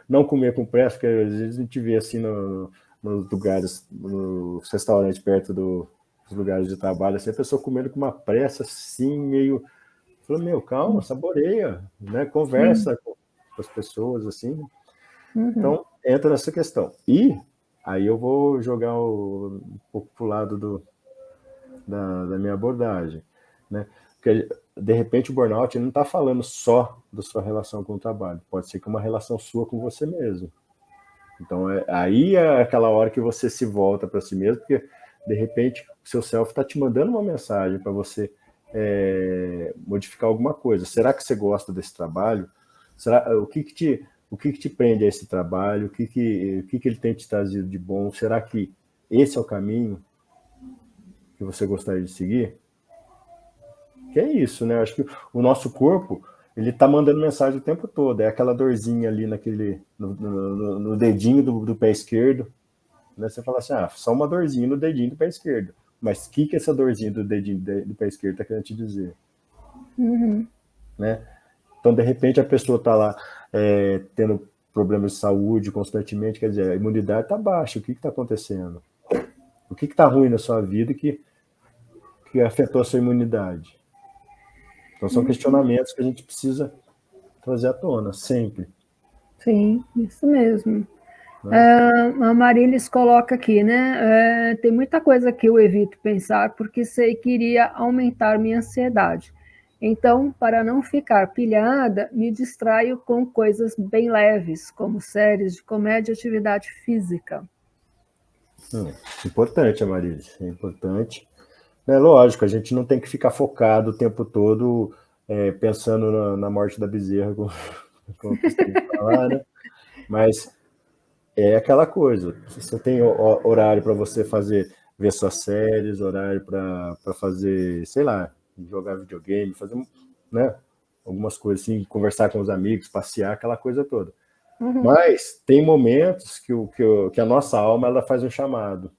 não comer com pressa, porque às vezes a gente vê assim nos lugares, nos restaurantes perto dos lugares de trabalho, assim, a pessoa comendo com uma pressa assim, meio. Falei, meu, calma, saboreia, né? Conversa com as pessoas, assim. Então, entra nessa questão. E aí eu vou jogar um pouco pro lado da minha abordagem, né? Porque, de repente, o burnout não está falando só da sua relação com o trabalho, pode ser que uma relação sua com você mesmo. Então, aí é aquela hora que você se volta para si mesmo, porque, de repente, o seu self está te mandando uma mensagem para você modificar alguma coisa. Será que você gosta desse trabalho? Será, o que te prende a esse trabalho? O que ele tem te trazido de bom? Será que esse é o caminho que você gostaria de seguir? Que é isso, né? Eu acho que o nosso corpo, ele tá mandando mensagem o tempo todo. É aquela dorzinha ali no dedinho do pé esquerdo, né? Você fala assim, só uma dorzinha no dedinho do pé esquerdo. Mas o que essa dorzinha do dedinho do pé esquerdo tá querendo te dizer? Uhum. Né? Então, de repente, a pessoa está lá tendo problemas de saúde constantemente, quer dizer, a imunidade está baixa. O que está acontecendo? O que está ruim na sua vida que afetou a sua imunidade? Então, são questionamentos que a gente precisa trazer à tona, sempre. Sim, isso mesmo. Né? A Marilis coloca aqui, né? Tem muita coisa que eu evito pensar porque sei que iria aumentar minha ansiedade. Então, para não ficar pilhada, me distraio com coisas bem leves, como séries de comédia e atividade física. Importante, Amarília, é importante. É lógico, a gente não tem que ficar focado o tempo todo pensando na morte da bezerra, como eu costumo falar, né? Mas é aquela coisa. Você tem horário para você ver suas séries, horário para fazer, sei lá, jogar videogame, fazer, né, algumas coisas assim, conversar com os amigos, passear, aquela coisa toda. Uhum. Mas tem momentos que a nossa alma ela faz um chamado.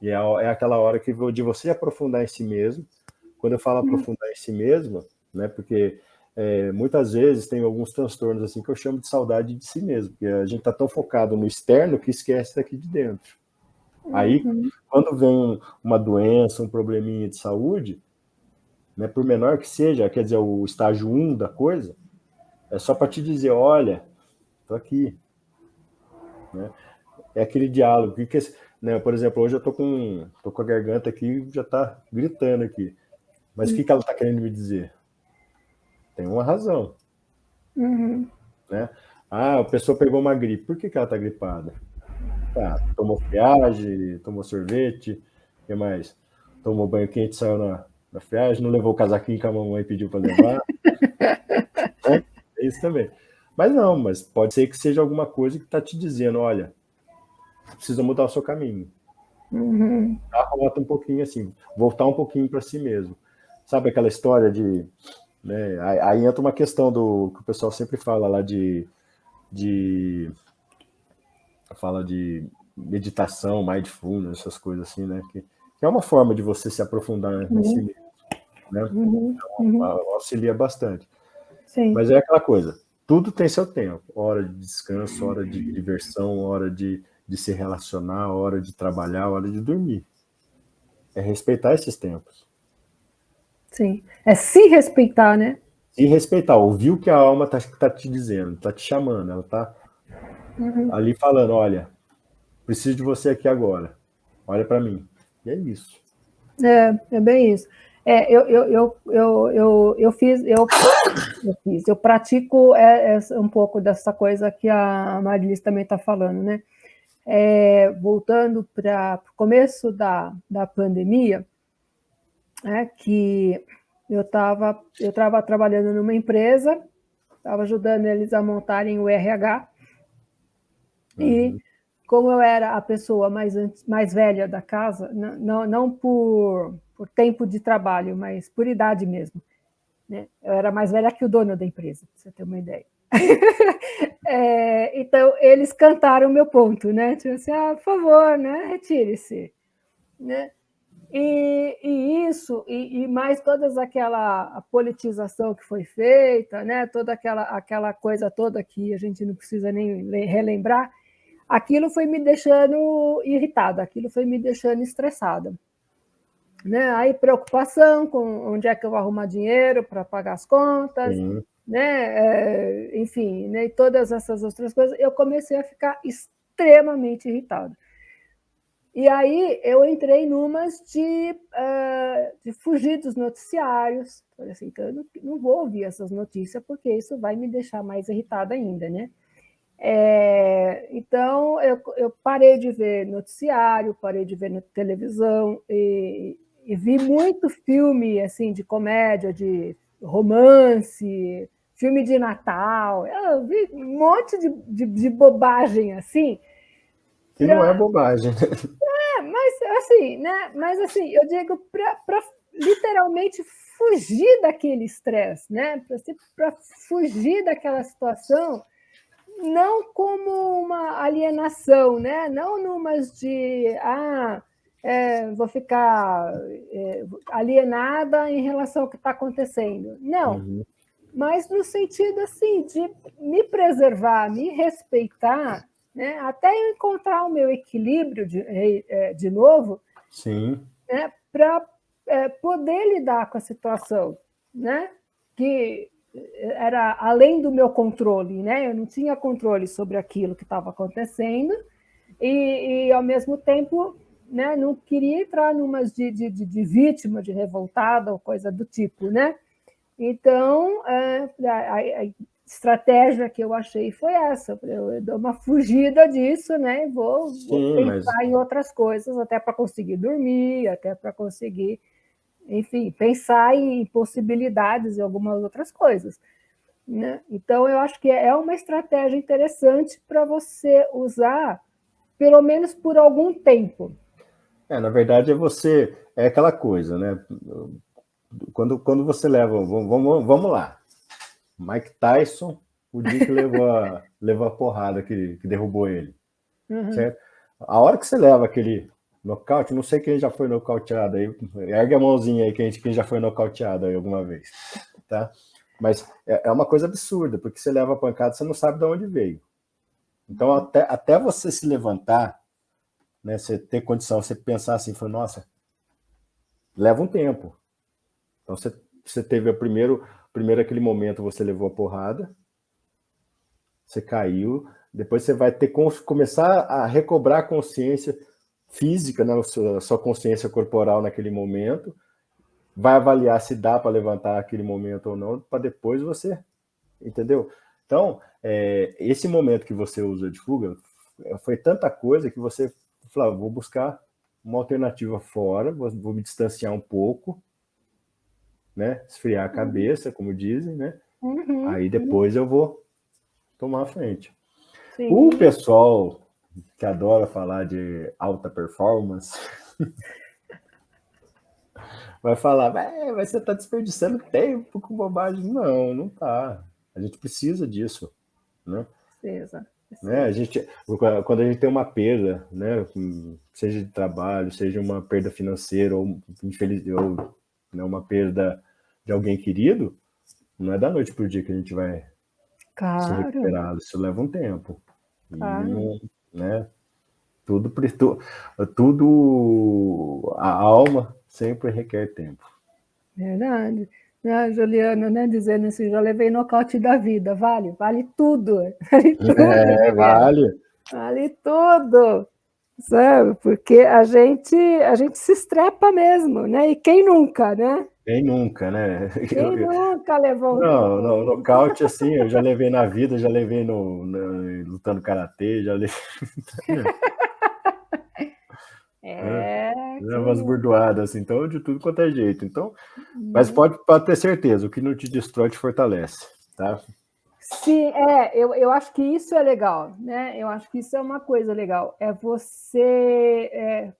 E é aquela hora de você aprofundar em si mesmo. Quando eu falo aprofundar em si mesmo, né, porque muitas vezes tem alguns transtornos assim que eu chamo de saudade de si mesmo, porque a gente está tão focado no externo que esquece daqui de dentro. Aí, Uhum. quando vem uma doença, um probleminha de saúde, né, por menor que seja, quer dizer, o estágio 1 da coisa, é só para te dizer, olha, tô aqui. Né? É aquele diálogo. Né, por exemplo, hoje eu tô com a garganta aqui, já tá gritando aqui. Mas o que ela está querendo me dizer? Tem uma razão. Uhum. Né? A pessoa pegou uma gripe. Por que ela está gripada? Tomou friagem, tomou sorvete, o que mais? Tomou banho quente, saiu na friagem, não levou o casaquinho que a mamãe pediu para levar. Né? É isso também. Mas pode ser que seja alguma coisa que está te dizendo, olha, precisa mudar o seu caminho. Uhum. Rota um pouquinho assim, voltar um pouquinho para si mesmo. Sabe aquela história de... Né, aí entra uma questão do que o pessoal sempre fala lá de fala de meditação, mindfulness, essas coisas assim, né? Que é uma forma de você se aprofundar em si Uhum. mesmo, né? Uhum. Uhum. Auxilia bastante. Sim. Mas é aquela coisa, tudo tem seu tempo. Hora de descanso, hora de diversão, hora de se relacionar, hora de trabalhar, hora de dormir. É respeitar esses tempos. Sim. É se respeitar, né? E respeitar, ouvir o que a alma tá te dizendo, tá te chamando, ela tá Uhum. ali falando, olha, preciso de você aqui agora, olha para mim. E é isso. É bem isso. Eu pratico um pouco dessa coisa que a Marilis também está falando, né? Voltando para o começo da pandemia, que eu estava trabalhando numa empresa, estava ajudando eles a montarem o RH, e como eu era a pessoa mais velha da casa, não por tempo de trabalho, mas por idade mesmo, né? Eu era mais velha que o dono da empresa, para você ter uma ideia. Então, eles cantaram o meu ponto, né? Tipo assim, por favor, né? Retire-se. Né? E mais toda aquela politização que foi feita, né? Toda aquela coisa toda que a gente não precisa nem relembrar, aquilo foi me deixando irritada, aquilo foi me deixando estressada. Né? Aí preocupação com onde é que eu vou arrumar dinheiro para pagar as contas, né? Enfim, né? E todas essas outras coisas, eu comecei a ficar extremamente irritada. E aí eu entrei numas de fugir dos noticiários. Falei assim, então eu não vou ouvir essas notícias, porque isso vai me deixar mais irritada ainda, né? Então eu parei de ver noticiário, parei de ver televisão e vi muito filme assim de comédia, de romance, filme de Natal, eu vi um monte de bobagem assim. Que não é bobagem. Mas assim, né? Mas assim, eu digo para literalmente fugir daquele estresse, né? Para fugir daquela situação, não como uma alienação, né? Não numas de vou ficar alienada em relação ao que está acontecendo. Não, Uhum. mas no sentido assim de me preservar, me respeitar, né? Até eu encontrar o meu equilíbrio de novo, Sim. né? Para poder lidar com a situação, né? Que era além do meu controle, né? Eu não tinha controle sobre aquilo que estava acontecendo e ao mesmo tempo, né? Não queria entrar numas de vítima, de revoltada ou coisa do tipo, né? Então, a estratégia que eu achei foi essa. Eu dou uma fugida disso, né? Vou Sim, mas pensar em outras coisas, até para conseguir dormir, até para conseguir, enfim, pensar em possibilidades e algumas outras coisas. Né? Então, eu acho que é uma estratégia interessante para você usar, pelo menos por algum tempo. na verdade é aquela coisa, né? Quando você leva, vamos lá, Mike Tyson, o dia que levou a porrada que derrubou ele, Uhum. certo? A hora que você leva aquele nocaute, não sei quem já foi nocauteado aí, ergue a mãozinha aí quem já foi nocauteado aí alguma vez, tá? Mas é uma coisa absurda, porque você leva a pancada, você não sabe de onde veio. Então, até você se levantar, né, você ter condição, você pensar assim, nossa, leva um tempo. Então, você teve primeiro aquele momento, você levou a porrada, você caiu, depois você vai ter que começar a recobrar a consciência física, né, a sua consciência corporal naquele momento, vai avaliar se dá para levantar aquele momento ou não, para depois você, entendeu? Então, esse momento que você usa de fuga, foi tanta coisa que você falou, vou buscar uma alternativa fora, vou me distanciar um pouco, né? Esfriar a cabeça, como dizem, né? Uhum. Aí depois eu vou tomar a frente. O Sim. pessoal que adora falar de alta performance vai falar, mas você está desperdiçando tempo com bobagem. Não, não tá. A gente precisa disso, né? Precisa, Né? precisa. Quando a gente tem uma perda, né, seja de trabalho, seja uma perda financeira ou né, uma perda de alguém querido, não é da noite para o dia que a gente vai se Claro, recuperar. Isso leva um tempo. E claro. não, né, tudo, a alma sempre requer tempo. Verdade. Né, Juliana, né, dizendo assim, já levei nocaute da vida, vale tudo, vale tudo, Juliana, Vale. vale tudo, sabe? Porque a gente se estrepa mesmo, né? E quem nunca, né? Quem nunca, né? Quem nunca levou Não, no nocaute, assim, eu já levei na vida, já levei lutando karatê, já levei. Leva quem umas nunca? burdoadas, assim, então, de tudo quanto é jeito. Então, mas pode ter certeza, o que não te destrói te fortalece, tá? Sim, eu acho que isso é legal, né? Eu acho que isso é uma coisa legal. É você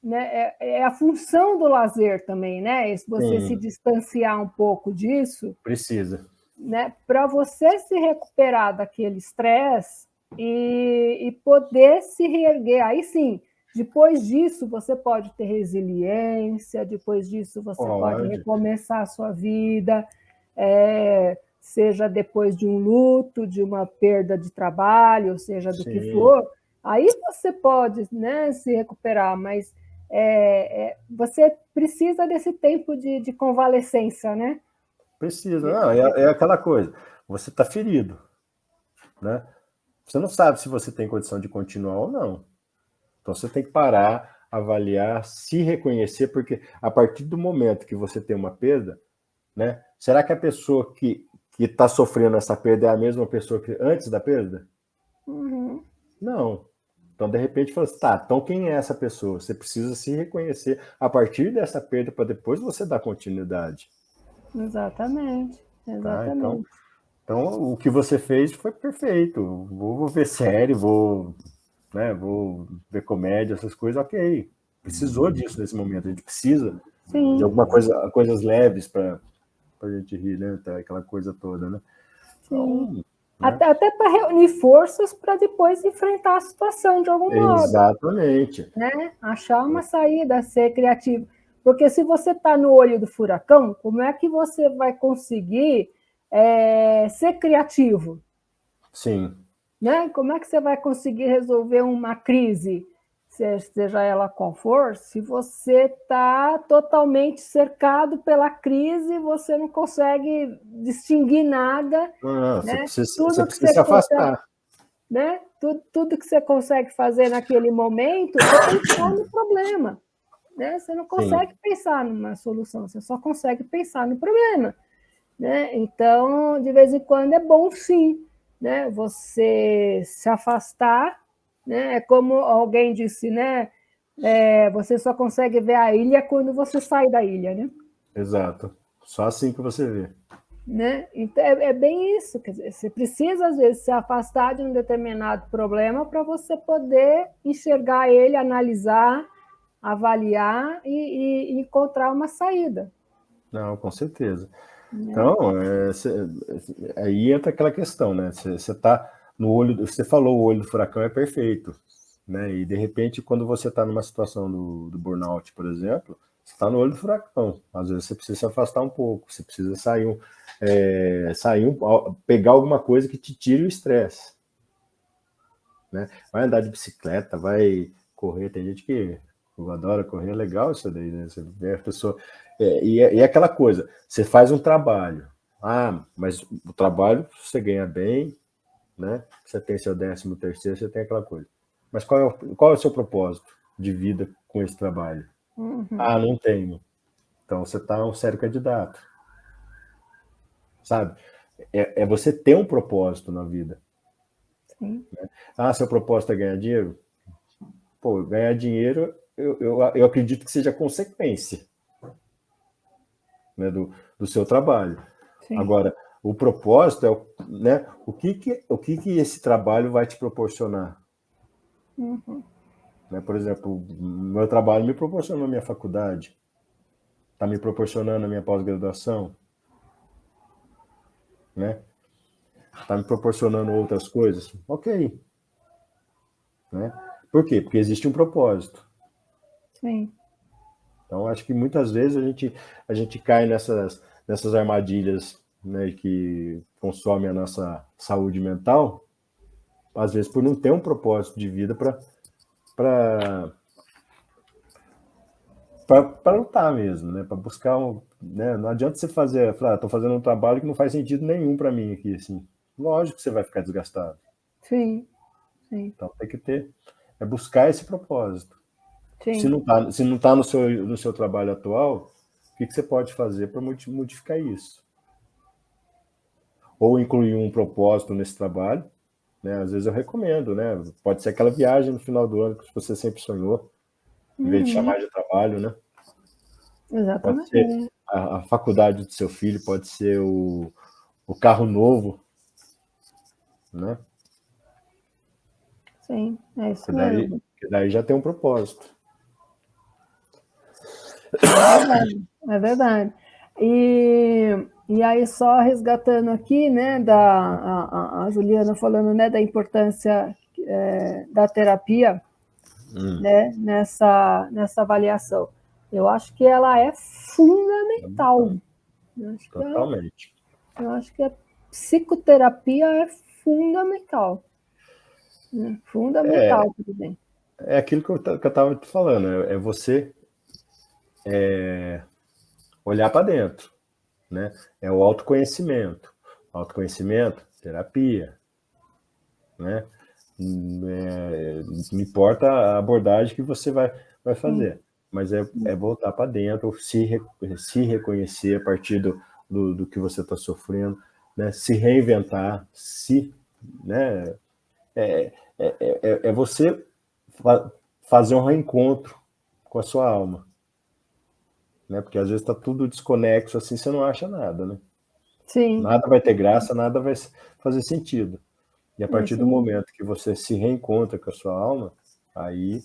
né, é a função do lazer também, né? Você se Sim, distanciar um pouco disso, precisa. né? Para você se recuperar daquele estresse e poder se reerguer. Aí sim, depois disso você pode ter resiliência, depois disso você pode Pode. recomeçar a sua vida, seja depois de um luto, de uma perda de trabalho, seja do que Sim, for, aí você pode, né, se recuperar, mas você precisa desse tempo de convalescência, né? precisa. Não, é aquela coisa. Você está ferido, né? Você não sabe se você tem condição de continuar ou não. Então você tem que parar, avaliar, se reconhecer, porque a partir do momento que você tem uma perda, né? Será que a pessoa que está sofrendo essa perda é a mesma pessoa que antes da perda? Uhum. Não. Então, de repente, fala assim, tá, então quem é essa pessoa? Você precisa se reconhecer a partir dessa perda para depois você dar continuidade, Exatamente, tá? Então, exatamente. Então, o que você fez foi perfeito. Vou ver série, vou ver comédia, essas coisas, ok. Precisou disso nesse momento. A gente precisa de Sim, alguma coisa, coisas leves para a gente rir, né? Aquela coisa toda, né? sim. Então, né? Até para reunir forças para depois enfrentar a situação de algum modo, Exatamente. né? Achar uma saída, ser criativo. Porque se você está no olho do furacão, como é que você vai conseguir ser criativo? Sim, Né? Como é que você vai conseguir resolver uma crise, seja ela qual for, se você está totalmente cercado pela crise, você não consegue distinguir nada, não, né? você Tudo que precisa você se consegue, afastar. né? Tudo que você consegue fazer naquele momento é pensar no problema, né? Você não Sim, consegue pensar numa solução, você só consegue pensar no problema, né? Então, de vez em quando é bom sim, né? Você se afastar, né? É como alguém disse, né? Você só consegue ver a ilha quando você sai da ilha, né? exato. Só assim que você vê. Né? Então, é bem isso, quer dizer, você precisa às vezes se afastar de um determinado problema para você poder enxergar ele, analisar, avaliar e encontrar uma saída. Não, com certeza. Né? Então, aí entra aquela questão, né? Você está no olho, você falou o olho do furacão é perfeito, né? E de repente, quando você está numa situação do burnout, por exemplo, você está no olho do furacão. Às vezes você precisa se afastar um pouco, você precisa pegar alguma coisa que te tire o estresse, né? Vai andar de bicicleta, vai correr. Tem gente que adora correr, é legal isso daí, né? Você vê a pessoa. E é aquela coisa, você faz um trabalho. Ah, mas o trabalho você ganha bem, né? Você tem seu 13º, você tem aquela coisa. Mas qual é o seu propósito de vida com esse trabalho? Uhum. Ah, não tenho. Então você está um sério candidato, sabe? É você ter um propósito na vida. Sim. Ah, seu propósito é ganhar dinheiro? Pô, ganhar dinheiro, eu acredito que seja consequência, né, do seu trabalho. Sim. Agora, o propósito é, né, o que esse trabalho vai te proporcionar. Uhum. Né? Por exemplo, o meu trabalho me proporcionou a minha faculdade, está me proporcionando a minha pós-graduação, né? Está me proporcionando outras coisas. Ok. Né? Por quê? Porque existe um propósito. Sim. Então, acho que muitas vezes a gente cai nessas armadilhas, né, que consomem a nossa saúde mental, às vezes por não ter um propósito de vida para lutar mesmo, né, para buscar né, não adianta você falar, estou fazendo um trabalho que não faz sentido nenhum para mim aqui, assim. Lógico que você vai ficar desgastado. Sim. Sim. Então tem que buscar esse propósito. Se Sim. não está se não tá no seu trabalho atual, o que você pode fazer para modificar isso? Ou incluir um propósito nesse trabalho, né? Às vezes eu recomendo, né? Pode ser aquela viagem no final do ano que você sempre sonhou, em vez de Uhum. chamar de trabalho, né? Pode ser Exatamente. a faculdade do seu filho, pode ser o carro novo, né? Sim, é Que isso daí, mesmo. que daí já tem um propósito. É verdade, é verdade. E aí, só resgatando aqui, né, a Juliana falando, né, da importância da terapia, né, nessa avaliação. Eu acho que ela é fundamental. Eu acho que, Totalmente. eu acho que a psicoterapia é fundamental. Né? É, Fundamental, tudo bem. é aquilo que eu estava te falando, é você olhar para dentro, né? É o autoconhecimento. Autoconhecimento, terapia, né? Não importa a abordagem que você vai Sim, fazer, mas é voltar para dentro, se reconhecer a partir do que você está sofrendo, né? Se reinventar, né? É você fazer um reencontro com a sua alma, né? Porque às vezes está tudo desconexo assim, você não acha nada, né? Sim. Nada vai ter graça, nada vai fazer sentido. E a partir do momento que você se reencontra com a sua alma, aí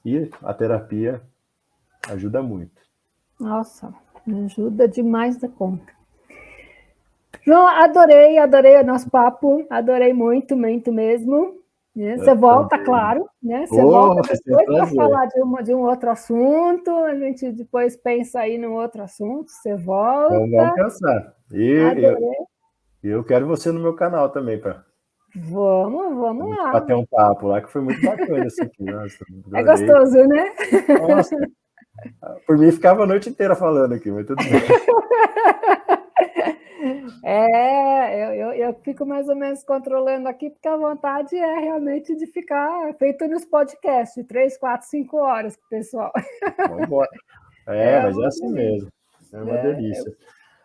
e a terapia ajuda muito. Nossa, me ajuda demais da conta. João, adorei o nosso papo, adorei muito, muito mesmo. Né? Você volta, claro, né? Você volta depois para falar de um outro assunto, a gente depois pensa aí num outro assunto, você volta. Então vamos pensar. E eu quero você no meu canal também, para Vamos lá. Bater um papo lá, que foi muito bacana isso aqui. Nossa, é gostoso, né? Nossa, por mim ficava a noite inteira falando aqui, mas tudo bem. Eu fico mais ou menos controlando aqui, porque a vontade é realmente de ficar feito nos podcasts, 3, 4, 5 horas com o pessoal. Vamos embora. Mas é assim mesmo. É uma delícia.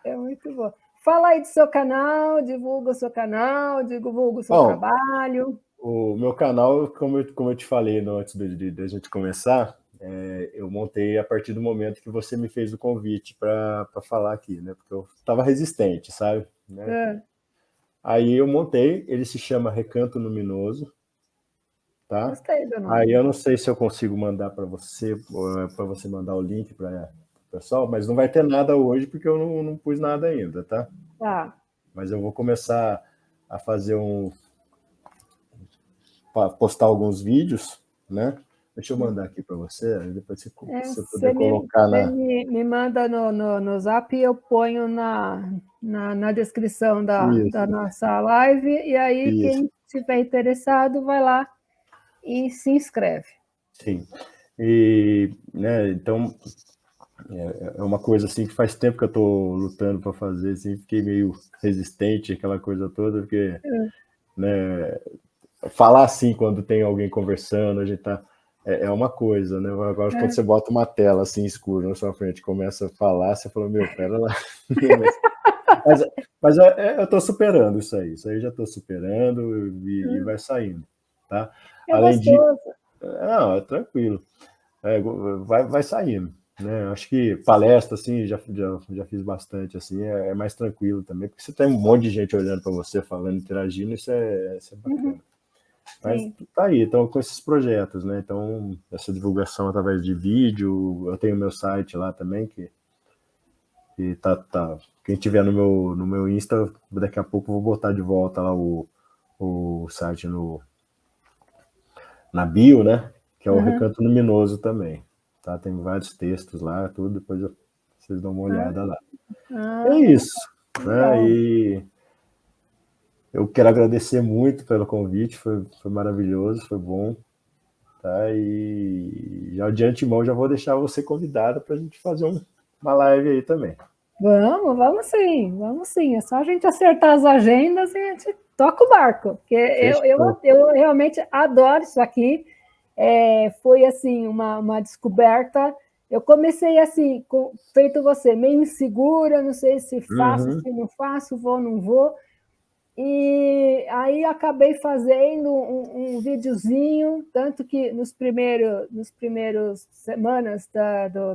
É muito bom. Fala aí do seu canal, divulga o seu canal, divulga o seu trabalho. O meu canal, como eu te falei antes de a gente começar, eu montei a partir do momento que você me fez o convite para falar aqui, né? Porque eu estava resistente, sabe? Né? Aí eu montei, ele se chama Recanto Luminoso, tá? Gostei do nome. Aí eu não sei se eu consigo mandar para você mandar o link para o pessoal, mas não vai ter nada hoje porque eu não pus nada ainda, tá? Tá. Mas eu vou começar a fazer postar alguns vídeos, né? Deixa eu mandar aqui para você, depois você puder colocar me manda no Zap e eu ponho na descrição da nossa live, e aí quem estiver interessado vai lá e se inscreve. Sim. E, né, então, é uma coisa assim que faz tempo que eu estou lutando para fazer, assim, fiquei meio resistente, aquela coisa toda, porque né, falar assim quando tem alguém conversando, a gente tá... É uma coisa, né? Agora, quando você bota uma tela assim escura na sua frente, começa a falar, você fala, meu, pera lá. mas eu tô superando isso aí já tô superando e vai saindo, tá? Além gostoso. Não, é tranquilo. Vai saindo, né? Acho que palestra, assim, já fiz bastante, assim, é mais tranquilo também, porque você tem um monte de gente olhando para você, falando, interagindo, isso é bacana. Mas tá aí, então com esses projetos, né? Então, essa divulgação através de vídeo, eu tenho meu site lá também, que tá. Quem tiver no meu Insta, daqui a pouco eu vou botar de volta lá o site na bio, né? Que é o Recanto Luminoso também. Tá? Tem vários textos lá, tudo, depois vocês dão uma olhada lá. É isso. Né? E eu quero agradecer muito pelo convite, foi maravilhoso, foi bom. Tá? E já de antemão já vou deixar você convidada para a gente fazer uma live aí também. Vamos sim. É só a gente acertar as agendas e a gente toca o barco. Porque eu realmente adoro isso aqui. Foi assim uma descoberta. Eu comecei assim, feito você, meio insegura, não sei se faço, se não faço, vou, não vou. E aí acabei fazendo um videozinho, tanto que nos primeiros semanas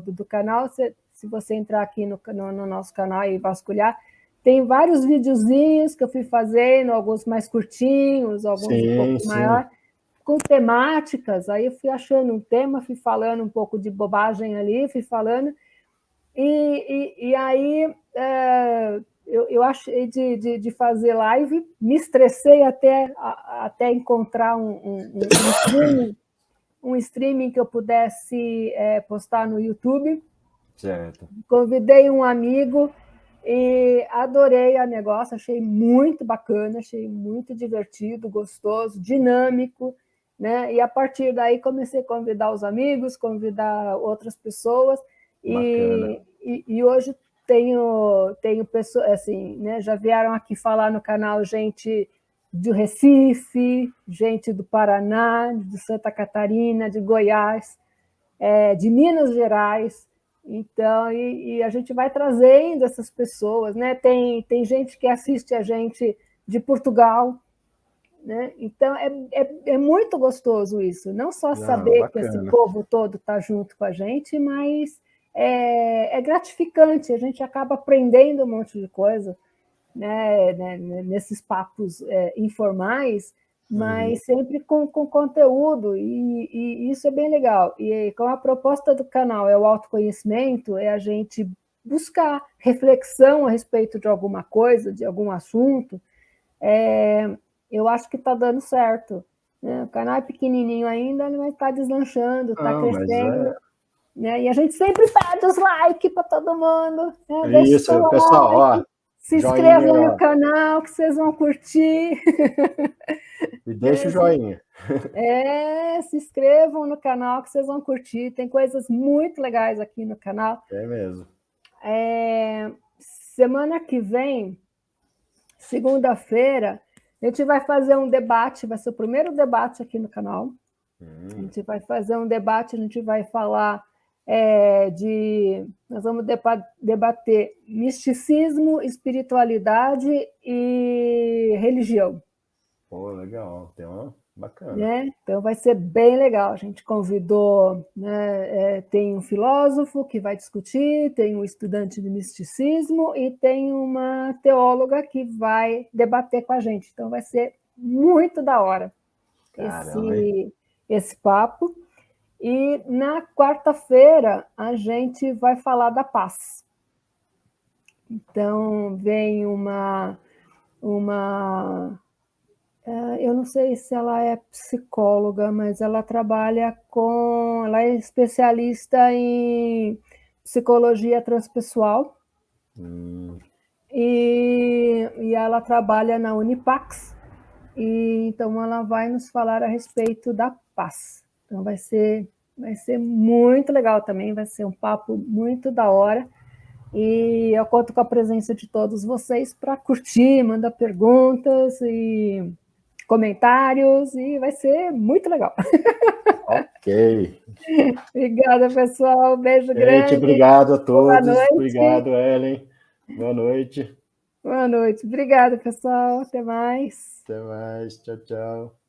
do canal, se você entrar aqui no nosso canal e vasculhar, tem vários videozinhos que eu fui fazendo, alguns mais curtinhos, alguns um pouco maior, com temáticas. Aí eu fui achando um tema, fui falando um pouco de bobagem ali, fui falando, e aí eu achei de fazer live, me estressei até encontrar um streaming que eu pudesse postar no YouTube. Certo. Convidei um amigo e adorei o negócio, achei muito bacana, achei muito divertido, gostoso, dinâmico, né? E a partir daí comecei a convidar os amigos, convidar outras pessoas, e hoje tenho pessoas assim, né? Já vieram aqui falar no canal gente do Recife, gente do Paraná, de Santa Catarina, de Goiás, de Minas Gerais. Então, e a gente vai trazendo essas pessoas, né? Tem gente que assiste a gente de Portugal, né? Então é muito gostoso isso, não só saber que esse povo todo está junto com a gente, mas é gratificante, a gente acaba aprendendo um monte de coisa, né, nesses papos informais, mas sempre com conteúdo, e isso é bem legal. E como a proposta do canal é o autoconhecimento, é a gente buscar reflexão a respeito de alguma coisa, de algum assunto, eu acho que está dando certo. Né? O canal é pequenininho ainda, mas está deslanchando, está crescendo. Né? E a gente sempre pede os likes para todo mundo. Né? Deixa o seu pessoal, like, ó, se inscrevam no canal que vocês vão curtir. E deixa o joinha. Se inscrevam no canal que vocês vão curtir. Tem coisas muito legais aqui no canal. É mesmo. Semana que vem, segunda-feira, a gente vai fazer um debate, vai ser o primeiro debate aqui no canal. A gente vai fazer um debate, a gente vai falar nós vamos debater misticismo, espiritualidade e religião. Pô, legal, tem uma bacana. Né? Então vai ser bem legal. A gente convidou, né, tem um filósofo que vai discutir, tem um estudante de misticismo e tem uma teóloga que vai debater com a gente. Então vai ser muito da hora esse papo. E na quarta-feira a gente vai falar da paz. Então vem eu não sei se ela é psicóloga, mas ela ela é especialista em psicologia transpessoal. E ela trabalha na Unipax, então ela vai nos falar a respeito da paz. Então vai ser muito legal também, vai ser um papo muito da hora. E eu conto com a presença de todos vocês para curtir, mandar perguntas e comentários, e vai ser muito legal. Ok. Obrigada, pessoal. Beijo grande. Obrigado a todos. Boa noite. Obrigado, Ellen. Boa noite. Boa noite. Obrigada, pessoal. Até mais. Até mais. Tchau, tchau.